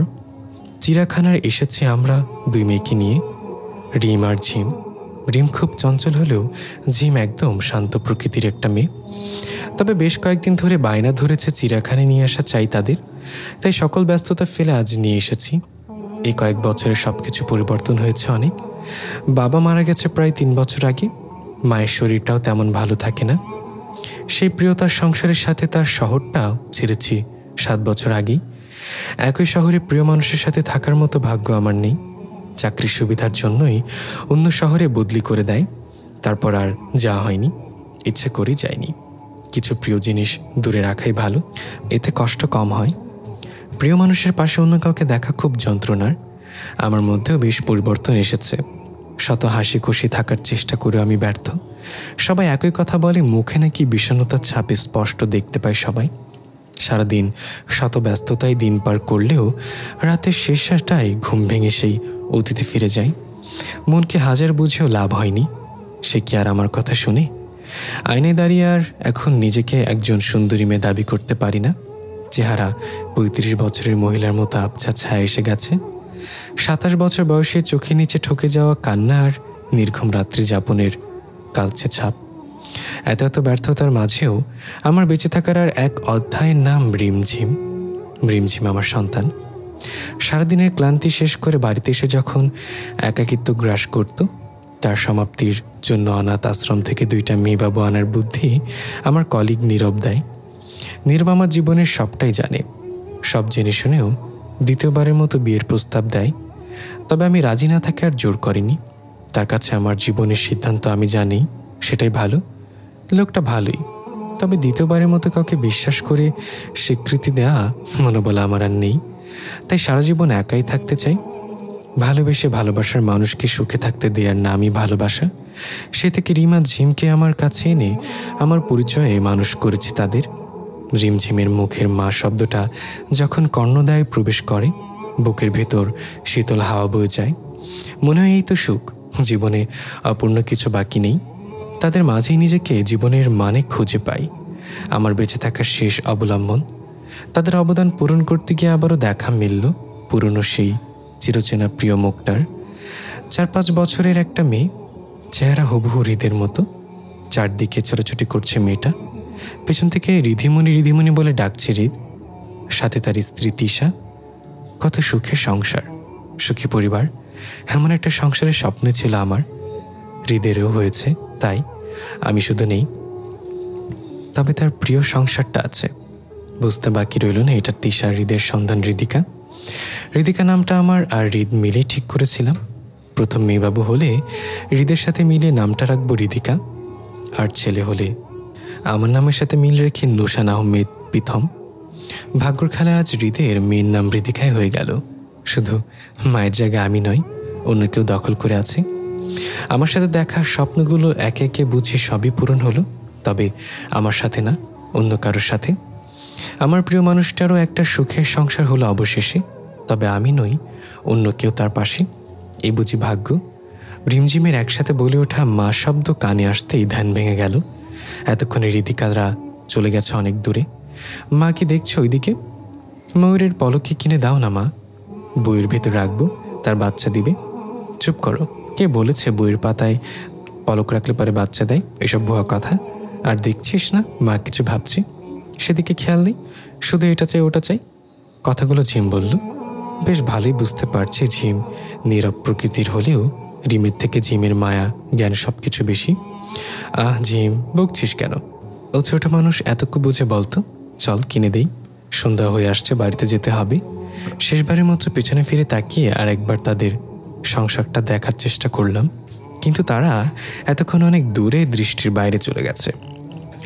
চিড়িয়াখানার এসেছি আমরা 2 মেয়েকে নিয়ে, রিম আর ঝিম। রিম খুব চঞ্চল হলেও ঝিম একদম শান্ত প্রকৃতির একটা মেয়ে। তবে বেশ কয়েকদিন ধরে বায়না ধরেছে চিড়িয়াখানায় নিয়ে আসা চাই তাদের। তাই সকল ব্যস্ততা ফেলে আজ নিয়ে এসেছি। এই কয়েক বছরে সব কিছু পরিবর্তন হয়েছে অনেক। বাবা মারা গেছে প্রায় 3 বছর আগে। মায়ের শরীরটাও তেমন ভালো থাকে না। সেই প্রিয়তার সংসারের সাথে তার শহরটাও ছেড়েছি 7 বছর আগেই। একই শহরে প্রিয় মানুষের সাথে থাকার মতো ভাগ্য আমার নেই। চাকরির সুবিধার জন্যই অন্য শহরে বদলি করে দেয়। তারপর আর যাওয়া হয়নি, ইচ্ছে করেই যায়নি। কিছু প্রিয় জিনিস দূরে রাখাই ভালো, এতে কষ্ট কম হয়। প্রিয় মানুষের পাশে অন্য কাউকে দেখা খুব যন্ত্রণার। আমার মধ্যেও বেশ পরিবর্তন এসেছে। শত হাসি খুশি থাকার চেষ্টা করে আমি ব্যর্থ। সবাই একই কথা বলে, মুখে নাকি বিষণ্ণতার ছাপ স্পষ্ট দেখতে পায় সবাই। সারাদিন শত ব্যস্ততায় দিন পার করলেও রাতের শেষটায় ঘুম ভেঙে সেই অতীতে ফিরে যায়। মনকে হাজার বুঝেও লাভ হয়নি। সে কি আর আমার কথা শুনে? আয়নায় দাঁড়িয়ে আর এখন নিজেকে একজন সুন্দরী মেয়ে দাবি করতে পারি না। চেহারা 35 বছরের মহিলার মতো আবছা ছায়া এসে গেছে। 27 বছর বয়সে চোখের নিচে ঠকে যাওয়া কান্না আর নির্ঘুম রাত্রি যাপনের কালচে ছাপ। এত এত ব্যর্থতার মাঝেও আমার বেঁচে থাকার আর এক অধ্যায়ের নাম রিমঝিম। রিমঝিম আমার সন্তান। সারাদিনের ক্লান্তি শেষ করে বাড়িতে এসে যখন একাকিত্ব গ্রাস করত, তার সমাপ্তির জন্য অনাথ আশ্রম থেকে 2টা মেয়ে বাবু আনার বুদ্ধি আমার কলিগ নীরব দেয়। নীরব আমার জীবনের সবটাই জানে। সব জেনে শুনেও দ্বিতীয়বারের মতো বিয়ের প্রস্তাব দেয়। তবে আমি রাজি না থাকি আর জোর করিনি। তার কাছে আমার জীবনের সিদ্ধান্ত আমি জানি, সেটাই ভালো। লোকটা ভালোই, তবে দ্বিতীয়বারের মতো কাউকে বিশ্বাস করে স্বীকৃতি দেওয়া মনোবল আমার আর নেই। তাই সারা জীবন একাই থাকতে চাই। ভালোবেসে ভালোবাসার মানুষকে সুখে থাকতে দেওয়ার নামই ভালোবাসা। সে থেকে রিমা ঝিমকে আমার কাছে এনে আমার পরিচয়ে মানুষ করেছি তাদের। রিমঝিমের মুখের মা শব্দটা যখন কর্ণদায় প্রবেশ করে, বুকের ভেতর শীতল হাওয়া বয়ে যায়। মনে হয় এই তো সুখ, জীবনে অপূর্ণ কিছু বাকি নেই। তাদের মাঝেই নিজেকে জীবনের মানে খুঁজে পাই। আমার বেঁচে থাকার শেষ অবলম্বন। তাদের অবদান পূরণ করতে গিয়ে আবারও দেখা মিলল পুরনো সেই চিরচেনা প্রিয় মুখটার। 4-5 বছরের একটা মেয়ে, চেহারা হুবহু হৃদের মতো। চারদিকে ছোটাছুটি করছে মেয়েটা। পেছন থেকে রিধিমণি রিধিমণি বলে ডাকছে হৃদ। সাথে তার স্ত্রী তিশা। কত সুখের সংসার, সুখী পরিবার। এমন একটা সংসারের স্বপ্ন ছিল আমার। হৃদেরও হয়েছে, তাই আমি শুধু নেই। তবে তার প্রিয় সংসারটা আছে। বুঝতে বাকি রইল না এটা তিশা হৃদের সন্ধান ঋদিকা। ঋদিকা নামটা আমার আর হৃদ মিলে ঠিক করেছিলাম। প্রথম মেয়েবাবু হলে হৃদের সাথে মিলে নামটা রাখবো ঋদিকা, আর ছেলে হলে আমার নামের সাথে মিল রেখে নুশান আহমেদ প্রথম। ভাগ্যর খেলায় আজ হৃদের মেয়ের নাম ঋদিকায় হয়ে গেল। শুধু মায়ের জায়গা আমি নয়, অন্য কেউ দখল করে আছে। আমার সাথে দেখা স্বপ্নগুলো একে একে বুঝি সবই পূরণ হলো, তবে আমার সাথে না, অন্য কারোর সাথে। আমার প্রিয় মানুষটারও একটা সুখের সংসার হলো অবশেষে, তবে আমি নই, অন্য কেউ তার পাশে। এই বুঝি ভাগ্য। রিমঝিমের একসাথে বলে ওঠা মা শব্দ কানে আসতেই ধ্যান ভেঙে গেল। এতক্ষণে ঋতিকারা চলে গেছে অনেক দূরে। মা কি দেখছো ওইদিকে? ময়ূরের পলকে কিনে দাও না মা, বইয়ের ভেতর রাখবো, তার বাচ্চা দিবে। চুপ করো, কে বলেছে বইয়ের পাতায় পলক রাখলে পরে বাচ্চা দেয়? এসব ভুয়া কথা। আর দেখছিস না মা কিছু ভাবছি, সেদিকে খেয়াল নেই, শুধু এটা চাই ওটা চাই। কথাগুলো ঝিম বলল। বেশ ভালোই বুঝতে পারছি ঝিম নীরব প্রকৃতির হলেও রিমের থেকে ঝিমের মায়া জ্ঞান সবকিছু বেশি। ঝিম, বকছিস কেন? ও ছোট মানুষ, এতটুকু বুঝে বলতো। চল কিনে দেই, সন্ধ্যা হয়ে আসছে, বাড়িতে যেতে হবে। শেষবারের মতো পেছনে ফিরে তাকিয়ে আর একবার তাদের সংসারটা দেখার চেষ্টা করলাম, কিন্তু তারা এতক্ষণ অনেক দূরে দৃষ্টির বাইরে চলে গেছে।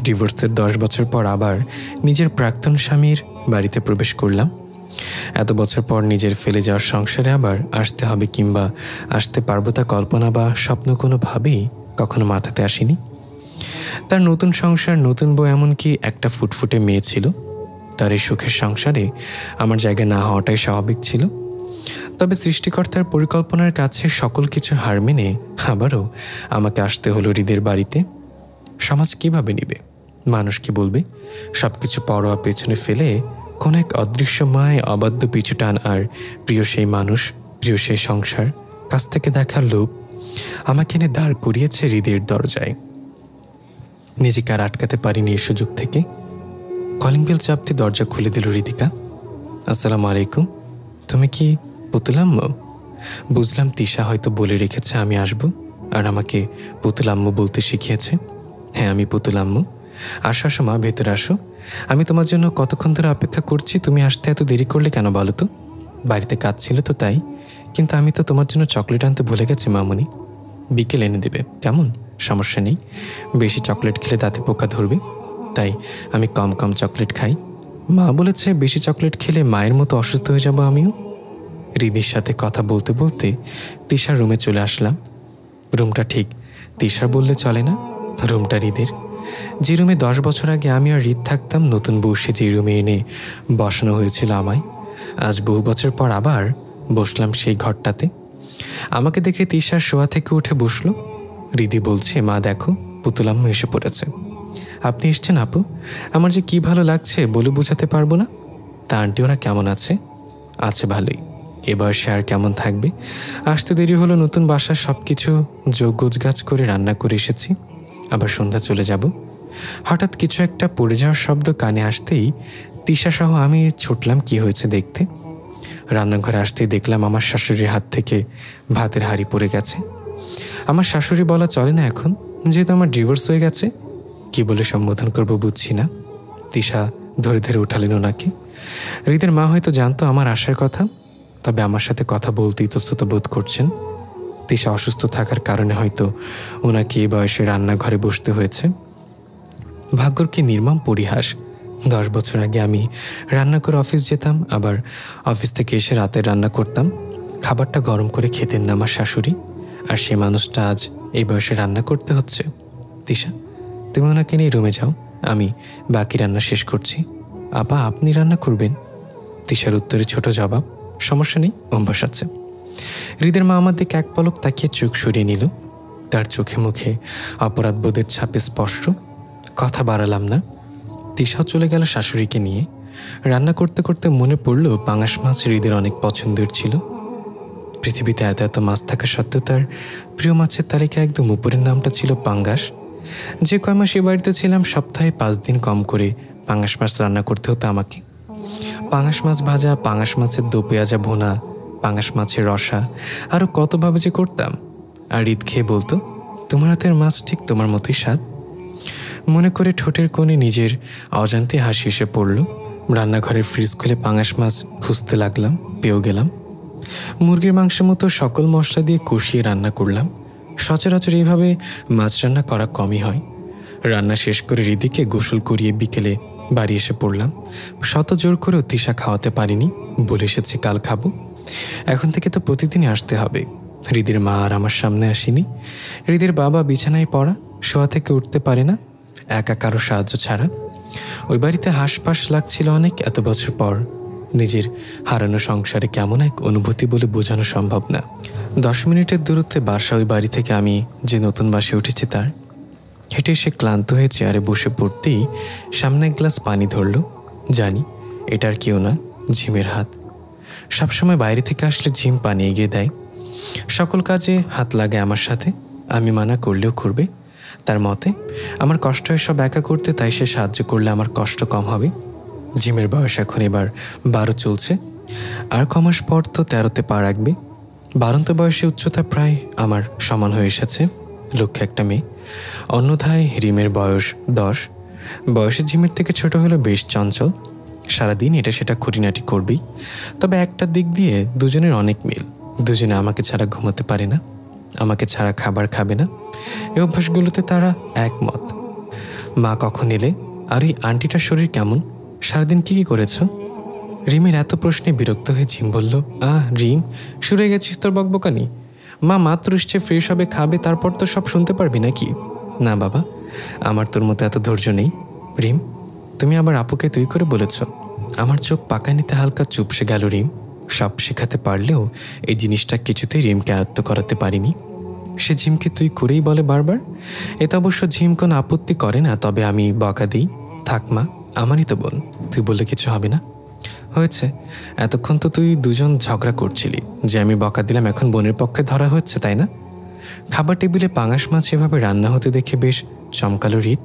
ডিভোর্সের 10 বছর পর আবার নিজের প্রাক্তন স্বামীর বাড়িতে প্রবেশ করলাম। এত বছর পর নিজের ফেলে যাওয়ার সংসারে আবার আসতে হবে কিংবা আসতে পারবো তা কল্পনা বা স্বপ্ন কোনোভাবেই কখনো মাথাতে আসেনি। তার নতুন সংসার, নতুন বউ, এমনকি একটা ফুটফুটে মেয়ে ছিল। তার এই সুখের সংসারে আমার জায়গা না হওয়াটাই স্বাভাবিক ছিল। তবে সৃষ্টিকর্তার পরিকল্পনার কাছে সকল কিছু হার মেনে আবারও আমাকে আসতে হলো হৃদের বাড়িতে। সমাজ কিভাবে নিবে? মানুষ কি বলবে? সব কিছু পরোয়া পেছনে ফেলে কোন এক অদৃশ্য মায় অবাধ্য পিছু টান আর প্রিয় সেই মানুষ, প্রিয় সেই সংসার, কাছ থেকে দেখার লোভ আমাকে এনে দাঁড় করিয়েছে হৃদের দরজায়। নিজেকে আর আটকাতে পারিনি এই সুযোগ থেকে। কলিং বেল চাপতে দরজা খুলে দিল ঋতিকা। আসসালামু আলাইকুম। তুমি কি পুতুলাম্মু? বুঝলাম তিশা হয়তো বলে রেখেছে আমি আসব। আর আমাকে পুতুল আম্মু বলতে শিখিয়েছে। হ্যাঁ, আমি পুতুল আম্মু। আসো আসো মা, ভেতরে আসো। আমি তোমার জন্য কতক্ষণ ধরে অপেক্ষা করছি, তুমি আসতে এত দেরি করলে কেন বলো তো? বাড়িতে কাজ ছিল তো তাই, কিন্তু আমি তো তোমার জন্য চকলেট আনতে ভুলে গেছি মামুনি। বিকেল এনে দেবে, কেমন? সমস্যা নেই, বেশি চকলেট খেলে দাঁতে পোকা ধরবে, তাই আমি কম কম চকলেট খাই। মা বলেছে বেশি চকলেট খেলে মায়ের মতো অসুস্থ হয়ে যাব আমিও। হৃদির সাথে কথা বলতে বলতে তিশার রুমে চলে আসলাম। রুমটা ঠিক তিশার বললে চলে না, রুমটা হৃদের। যে রুমে 10 বছর আগে আমি আর হৃদ থাকতাম, নতুন বউ সে যে রুমে এনে বসানো হয়েছিল আমায়, আজ বহু বছর পর আবার বসলাম সেই ঘরটাতে। আমাকে দেখে তিশার শোয়া থেকে উঠে বসলো। হৃদি বলছে, মা দেখো, পুতুল আম্মু এসে পড়েছে। আপনি এসছেন আপু? আমার যে কি ভালো লাগছে বলে বোঝাতে পারবো না। তা আন্টি ওরা কেমন আছে? আছে ভালোই, এ বয়সে আর কেমন থাকবে। আসতে দেরি হলো, নতুন বাসার সব কিছু গোছগাছ করে রান্না করে এসেছি, আবার সন্ধ্যা চলে যাব। হঠাৎ কিছু একটা পড়ে যাওয়ার শব্দ কানে আসতেই তিশা সহ আমি ছুটলাম কি হয়েছে দেখতে। রান্নাঘরে আসতেই দেখলাম আমার শাশুড়ির হাত থেকে ভাতের হাঁড়ি পড়ে গেছে। আমার শাশুড়ি বলা চলে না এখন, যেহেতু আমার ডিভোর্স হয়ে গেছে। কি বলে সম্বোধন করবো বুঝছি না। তিশা ধরে ধরে উঠালেন ওনাকে। হৃদের মা হয়তো জানতো আমার আসার কথা, তবে আমার সাথে কথা বলতে ইতস্তত বোধ করছেন। তিশা অসুস্থ থাকার কারণে হয়তো ওনাকে এই বয়সে রান্নাঘরে বসতে হয়েছে। ভাগ্যর কি নির্মম পরিহাস। 10 বছর আগে আমি রান্না করে অফিস যেতাম, আবার অফিস থেকে এসে রাতে রান্না করতাম। খাবারটা গরম করে খেতেন না আমার শাশুড়ি, আর সে মানুষটা আজ এই বয়সে রান্না করতে হচ্ছে। তিশা, তুমি ওনাকে নিয়ে রুমে যাও, আমি বাকি রান্না শেষ করছি। আপা আপনি রান্না করবেন? তিশার উত্তরে ছোট জবাব, সমস্যা নেই, অভ্যাস আছে। হৃদের মা আমার দিকে এক পলক তাকিয়ে চোখ সরিয়ে নিল। তার চোখে মুখে অপরাধবোধের ছাপে স্পষ্ট। কথা বাড়ালাম না। তিশাও চলে গেল শাশুড়িকে নিয়ে। রান্না করতে করতে মনে পড়ল পাঙাশ মাছ হৃদের অনেক পছন্দের ছিল। পৃথিবীতে এত এত মাছ থাকা সত্ত্বেও তার প্রিয় মাছের তালিকা একদম উপরের নামটা ছিল পাঙ্গাস। যে কয় মাস এ বাড়িতে ছিলাম, সপ্তাহে 5 দিন কম করে পাঙাশ মাছ রান্না করতে হতো আমাকে। পাঙাশ মাছ ভাজা, পাঙাশ মাছের দো পেঁয়াজা ভুনা, পাঙাশ মাছের রসা, আরও কতভাবে যে করতাম। আর হৃদ খেয়ে বলতো, তোমার হাতের মাছ ঠিক তোমার মতোই স্বাদ। মনে করে ঠোঁটের কোণে নিজের অজান্তে হাসি এসে পড়ল। রান্নাঘরের ফ্রিজ খুলে পাঙাশ মাছ খুঁজতে লাগলাম, পেয়েও গেলাম। মুরগির মাংসের মতো সকল মশলা দিয়ে কষিয়ে রান্না করলাম। সচরাচর এইভাবে মাছ রান্না করা কমই হয়। রান্না শেষ করে হৃদিকে গোসল করিয়ে বিকেলে বাড়ি এসে পড়লাম। শত জোর করেও তিশা খাওয়াতে পারিনি, বলে এসেছি কাল খাবো। এখন থেকে তো প্রতিদিনই আসতে হবে। হৃদের মা আর আমার সামনে আসেনি। হৃদের বাবা বিছানায় পড়া, শোয়া থেকে উঠতে পারে না একা কারো সাহায্য ছাড়া। ওই বাড়িতে হাঁসফাঁস লাগছিল অনেক, এত বছর পর নিজের হারানো সংসারে কেমন এক অনুভূতি বলে বোঝানো সম্ভব না। 10 মিনিটের দূরত্বে বাসা ওই বাড়ি থেকে আমি যে নতুন বাসে উঠেছি তার। হেঁটে এসে ক্লান্ত হয়ে চেয়ারে বসে পড়তেই সামনে এক গ্লাস পানি ধরল। জানি এটার কেউ না, ঝিমের হাত। সবসময় বাইরে থেকে আসলে ঝিম পানি এগিয়ে দেয়, সকল কাজে হাত লাগে আমার সাথে। আমি মানা করলেও করবে। তার মতে আমার কষ্ট হয় সব একা করতে, তাই সে সাহায্য করলে আমার কষ্ট কম হবে। ঝিমের বয়স এখন এবার 12 চলছে, আর কমাস পর তো 13তে পা রাখবে। 12 বয়সে উচ্চতা প্রায় আমার সমান হয়ে এসেছে, লক্ষ্যে একটা মেয়ে। অন্যথায় রিমের বয়স 10। বয়সে ঝিমের থেকে ছোট হলেও বেশ চঞ্চল, সারাদিন এটা সেটা খুঁটিনাটি করবেই। তবে একটা দিক দিয়ে দুজনের অনেক মিল। দুজনে আমাকে ছাড়া ঘুমাতে পারে না, আমাকে ছাড়া খাবার খাবে না। এই অভ্যাসগুলোতে তারা একমত। মা কখন এলে? আর এই আন্টিটার শরীর কেমন? সারাদিন কি করেছ? রিমের এত প্রশ্নে বিরক্ত হয়ে ঝিম বলল, রিম, শুরু হয়ে গেছিস তোর বকবকানি। মা মাত্র এসছে, ফ্রেশ হবে, খাবে, তারপর তো সব শুনতে পারবি নাকি? না বাবা, আমার তোর মতো এত ধৈর্য নেই। রিম, তুমি আবার আপুকে তুই করে বলেছ। আমার চোখ পাকানিতে হালকা চুপসে গেল। রিম সব শেখাতে পারলেও এই জিনিসটা কিছুতেই রিমকে আয়ত্ত করাতে পারিনি। সে ঝিমকে তুই করেই বলে বারবার। এতে অবশ্য ঝিম কোনো আপত্তি করে না, তবে আমি বকা দিই। থাক মা, আমারই তো বোন, তুই বললে কিছু হবে না। হয়েছে, এতক্ষণ তো তুই দুজন ঝগড়া করছিলি যে আমি বকা দিলাম, এখন বোনের পক্ষে ধরা হচ্ছে, তাই না? খাবার টেবিলে পাঙাশ মাছ এভাবে রান্না হতে দেখে বেশ চমকালো হৃদ,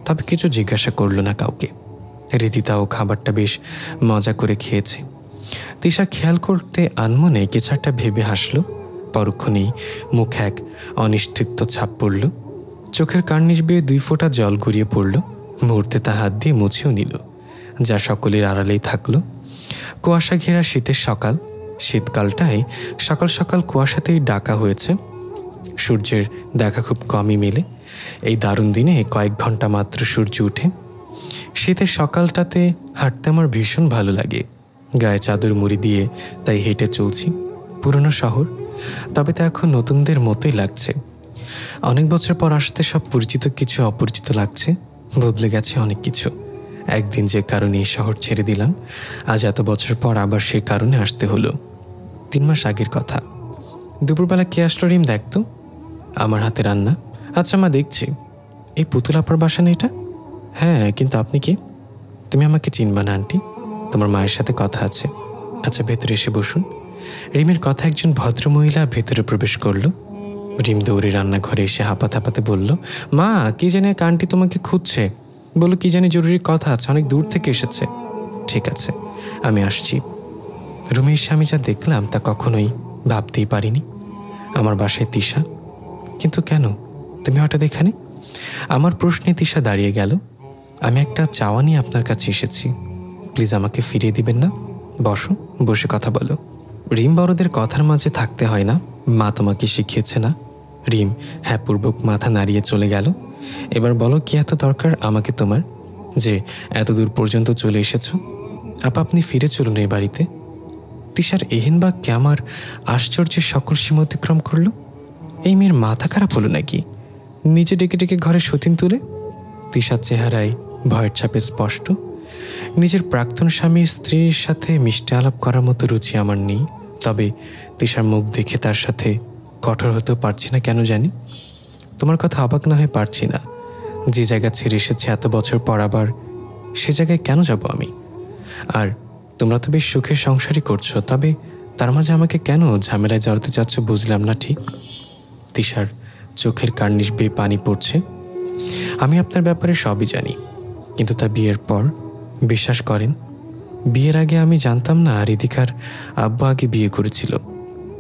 তবে কিছু জিজ্ঞাসা করলো না কাউকে। রীতিতাও খাবারটা বেশ মজা করে খেয়েছে। তিশা খেয়াল করতে আনমনে কিছু একটা ভেবে হাসলো। পরক্ষণেই মুখে এক অনিশ্চিত ছাপ পড়ল। চোখের কার্নিশ বেয়ে 2 ফোঁটা জল গড়িয়ে পড়ল। মুহূর্তে তা হাত দিয়ে মুছেও নিল, যা সকলের আড়ালেই থাকল। কুয়াশা ঘেরা শীতের সকাল। শীতকালটায় সকাল সকাল কুয়াশাতেই ডাকা হয়েছে। সূর্যের দেখা খুব কমই মেলে। এই দারুণ দিনে কয়েক ঘন্টা মাত্র সূর্য উঠে। শীতের সকালটাতে হাঁটতে আমার ভীষণ ভালো লাগে। গায়ে চাদর মুড়ি দিয়ে তাই হেঁটে চলছি। পুরনো শহর, তবে তা এখন নতুনদের মতোই লাগছে। অনেক বছর পর আসতে সব পরিচিত কিছু অপরিচিত লাগছে। বদলে গেছে অনেক কিছু। একদিন যে কারণে এই শহর ছেড়ে দিলাম, আজ এত বছর পর আবার সেই কারণে আসতে হলো। 3 মাস আগের কথা। দুপুরবেলা কে আসলো রিম, দেখতো। আমার হাতে রান্না। আচ্ছা মা, দেখছি। এই পুতুল আপার বাসা না এটা? হ্যাঁ, কিন্তু আপনি কি? তুমি আমাকে চিনবা না আন্টি, তোমার মায়ের সাথে কথা আছে। আচ্ছা, ভেতরে এসে বসুন। রিমের কথা একজন ভদ্রমহিলা ভেতরে প্রবেশ করল। রিম দৌড়ে রান্নাঘরে এসে হাঁপাতে হাঁপাতে বলল, মা, কি জানি এক আন্টি তোমাকে খুঁজছে। বলো কি জানি জরুরি কথা আছে, অনেক দূর থেকে এসেছে। ঠিক আছে, আমি আসছি। রুমে এসে আমি যা দেখলাম তা কখনোই ভাবতেই পারিনি। আমার বাসায় তিশা। কিন্তু কেন তুমি হঠাৎ এখানে? আমার প্রশ্নে তিশা দাঁড়িয়ে গেল। আমি একটা চাওয়া নিয়ে আপনার কাছে এসেছি। প্লিজ আমাকে ফিরিয়ে দিবেন না। বসো, বসে কথা বলো। রিম, বড়দের কথার মাঝে থাকতে হয় না, মা তোমাকে শিখিয়েছে না? রিম হ্যাঁ পূর্বক মাথা নাড়িয়ে চলে গেল। এবার বলো, কি এত দরকার আমাকে তোমার, যে এত দূর পর্যন্ত চলে এসেছ? আপনি ফিরে চলুন এই বাড়িতে। তিশার এহেন বাক্যে আমার আশ্চর্যের সকল সীমা অতিক্রম করল। এই মেয়ের মাথা খারাপ হলো নাকি? নিচে ডেকে ডেকে ঘরে সতীন তুলে। তিশার চেহারায় ভয়ের ছাপে স্পষ্ট। নিজের প্রাক্তন স্বামী স্ত্রীর সাথে মিষ্টি আলাপ করার মতো রুচি আমার নেই, তবে তিশার মুখ দেখে তার সাথে কঠোর হতেও পারছি না। কেন জানি? তোমার কথা অবাক না হয়ে পারছি না। যে জায়গা ছেড়ে এসেছে এত বছর পর, আবার সে জায়গায় কেন যাব আমি? আর তোমরা তো বেশ সুখের সংসারই করছো, তবে তার মাঝে আমাকে কেন ঝামেলায় জড়াতে চাচ্ছ বুঝলাম না ঠিক। তিশার চোখের কার্নিশ বেয়ে পানি পড়ছে। আমি আপনার ব্যাপারে সবই জানি, কিন্তু তা বিয়ের পর। বিশ্বাস করেন, বিয়ের আগে আমি জানতাম না রিদিকার আব্বা আগে বিয়ে করেছিল।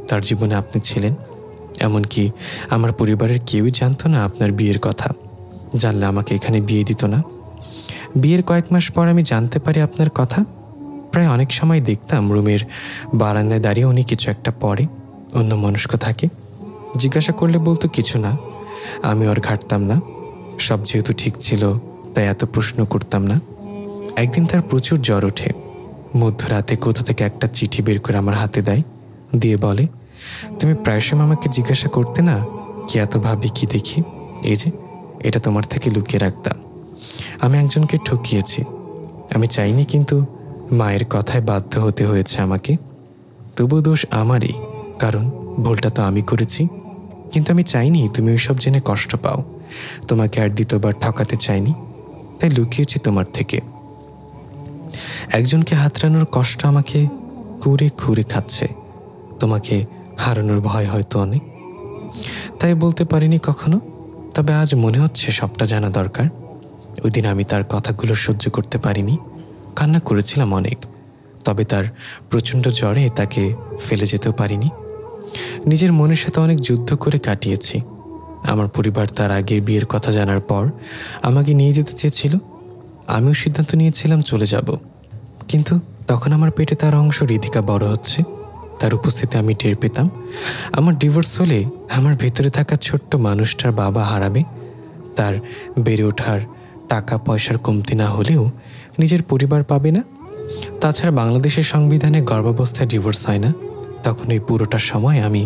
তার জীবনে আপনি ছিলেন। এমনকি আমার পরিবারের কেউই জানতো না আপনার বিয়ের কথা। জানলে আমাকে এখানে বিয়ে দিত না। বিয়ের কয়েক মাস পর আমি জানতে পারি আপনার কথা। প্রায় অনেক সময় দেখতাম রুমের বারান্দায় দাঁড়িয়ে উনি কিছু একটা পড়ে, অন্য মনস্ক থাকে। জিজ্ঞাসা করলে বলতো কিছু না। আমি ওর ঘাটতাম না। সব যেহেতু ঠিক ছিল তাই এত প্রশ্ন করতাম না। একদিন তার প্রচুর জ্বর ওঠে। মধ্যরাতে কোথা থেকে একটা চিঠি বের করে আমার হাতে দেয়, দিয়ে বলে, তুমি প্রায় সময় আমাকে জিজ্ঞাসা করতে না কি এত ভাবি কি দেখি, এই যে এটা তোমার থেকে লুকিয়ে রাখতাম। আমি একজনকে ঠকিয়েছি, আমি চাইনি, কিন্তু মায়ের কথায় বাধ্য হতে হয়েছে আমাকে। তবু দোষ আমারই, কারণ ভুলটা তো আমি করেছি। কিন্তু আমি চাইনি তুমি ওইসব জেনে কষ্ট পাও। তোমাকে আর দ্বিতীয়বার ঠকাতে চাইনি, তাই লুকিয়েছি তোমার থেকে। একজনকে হাতড়ানোর কষ্ট আমাকে কুরে খুঁড়ে খাচ্ছে। তোমাকে হারানোর ভয় হয়তো অনেক, তাই বলতে পারিনি কখনো। তবে আজ মনে হচ্ছে সবটা জানা দরকার। ওই দিন আমি তার কথাগুলো সহ্য করতে পারিনি, কান্না করেছিলাম অনেক। তবে তার প্রচণ্ড জ্বরে তাকে ফেলে যেতেও পারিনি। নিজের মনের সাথে অনেক যুদ্ধ করে কাটিয়েছি। আমার পরিবার তার আগের বিয়ের কথা জানার পর আমাকে নিয়ে যেতে চেয়েছিল। আমিও সিদ্ধান্ত নিয়েছিলাম চলে যাব, কিন্তু তখন আমার পেটে তার অংশ রিধিকা বড় হচ্ছে। তার উপস্থিতি আমি টের পেতাম। আমার ডিভোর্স হলে আমার ভেতরে থাকা ছোট্ট মানুষটার বাবা হারাবে। তার বেড়ে ওঠার টাকা পয়সার কমতি না হলেও নিজের পরিবার পাবে না। তাছাড়া বাংলাদেশের সংবিধানে গর্ভাবস্থায় ডিভোর্স হয় না। তখন ওই পুরোটা সময় আমি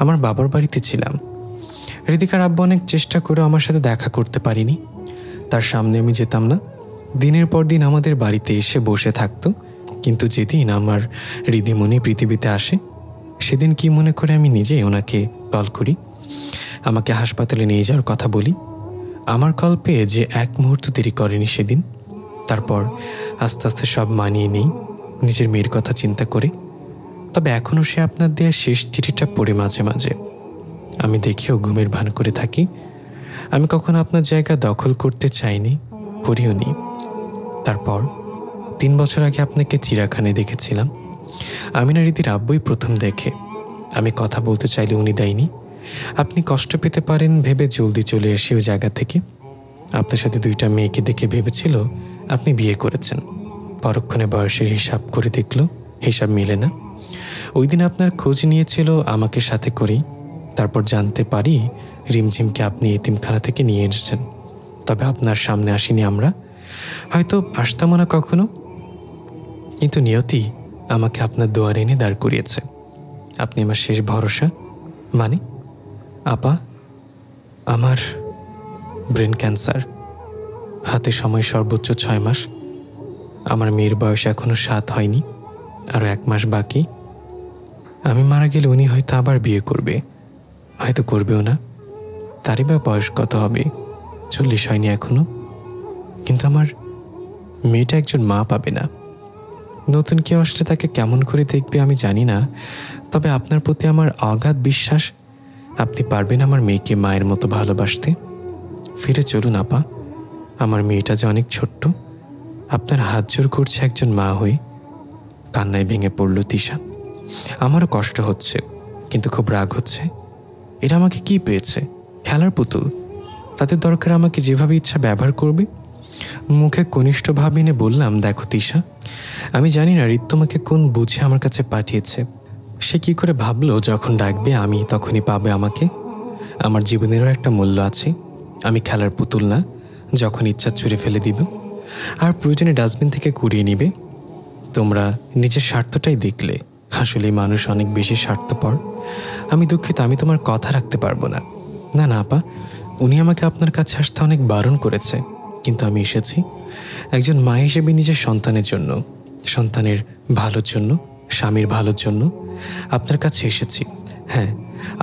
আমার বাবার বাড়িতে ছিলাম। রিদিকার আব্বা অনেক চেষ্টা করে আমার সাথে দেখা করতে পারিনি। তার সামনে আমি যেতাম না। দিনের পর দিন আমাদের বাড়িতে এসে বসে থাকতো। কিন্তু যেদিন আমার রিদিমণি পৃথিবীতে আসে, সেদিন কি মনে করে আমি নিজেই ওনাকে কল করি, আমাকে হাসপাতালে নিয়ে যাওয়ার কথা বলি। আমার কল পেয়ে যে এক মুহূর্ত দেরি করেনি সেদিন। তারপর আস্তে আস্তে সব মানিয়ে নেই নিজের মেয়ের কথা চিন্তা করে। তবে এখনও সে আপনার দেয়া শেষ চিঠিটা পড়ে মাঝে মাঝে। আমি দেখেও ঘুমের ভান করে থাকি। আমি কখনো আপনার জায়গা দখল করতে চাইনি, করিও নি। তারপর 3 বছর আগে আপনাকে চিড়িয়াখানায় দেখেছিলাম। আমি না রীতির আব্বুই প্রথম দেখে। আমি কথা বলতে চাইলে উনি দেয়নি। আপনি কষ্ট পেতে পারেন ভেবে জলদি চলে এসে ওই জায়গা থেকে আপনার সাথে 2টা মেয়েকে দেখে ভেবেছিল আপনি বিয়ে করেছেন। পরক্ষণে বয়সের হিসাব করে দেখল হিসাব মেলে না। ওই দিন আপনার খোঁজ নিয়েছিল আমাকে সাথে করেই। তারপর জানতে পারি রিমঝিমকে আপনি এতিমখানা থেকে নিয়ে এসেছেন। তবে আপনার সামনে আসিনি আমরা, হয়তো আসতামও না কখনো। কিন্তু নিয়তি আমাকে আপনার দুয়ারে এনে দাঁড় করিয়েছে। আপনি আমার শেষ ভরসা। মানে আপা, আমার ব্রেন ক্যান্সার, হাতে সময় সর্বোচ্চ 6 মাস। আমার মেয়ের বয়স এখনো 7 হয়নি, আরও 1 মাস বাকি। আমি মারা গেলে উনি হয়তো আবার বিয়ে করবে, হয়তো করবেও না। তারই বা বয়স কত হবে? 40 হয়নি এখনো। কিন্তু আমার মেয়েটা একজন মা পাবে না। নতুন কেউ আসলে তাকে কেমন করে দেখবে আমি জানি না, তবে আপনার প্রতি আমার অগাধ বিশ্বাস আপনি পারবেন আমার মেয়েকে মায়ের মতো ভালোবাসতে। ফিরে চলুন আপা, আমার মেয়েটা যে অনেক ছোট্ট। আপনার হাত জোর করছে একজন মা হয়ে। কান্নায় ভেঙে পড়ল তিশা। আমারও কষ্ট হচ্ছে, কিন্তু খুব রাগ হচ্ছে। এরা আমাকে কি পেয়েছে? খেলার পুতুল। তাদের দরকার আমাকে যেভাবে ইচ্ছা ব্যবহার করবে। মুখে কনিষ্ঠ ভাব এনে বললাম, দেখো তিশা, আমি জানি না রিত তোমাকে কোন বুঝে আমার কাছে পাঠিয়েছে। সে কি করে ভাবলো যখন ডাকবে আমি তখনই পাবে আমাকে? আমার জীবনেরও একটা মূল্য আছে। আমি খেলার পুতুল না, যখন ইচ্ছা ছুঁড়ে ফেলে দিব, আর প্রয়োজনে ডাস্টবিন থেকে কুড়িয়ে নিবে। তোমরা নিজের স্বার্থটাই দেখলে। আসলে মানুষ অনেক বেশি স্বার্থপর। আমি দুঃখিত, আমি তোমার কথা রাখতে পারবো না। না না আপা, উনি আমাকে আপনার কাছে আসতে অনেক বারণ করেছে, কিন্তু আমি এসেছি একজন মা হিসেবে নিজের সন্তানের জন্য, সন্তানের ভালোর জন্য, স্বামীর ভালোর জন্য আপনার কাছে এসেছি। হ্যাঁ,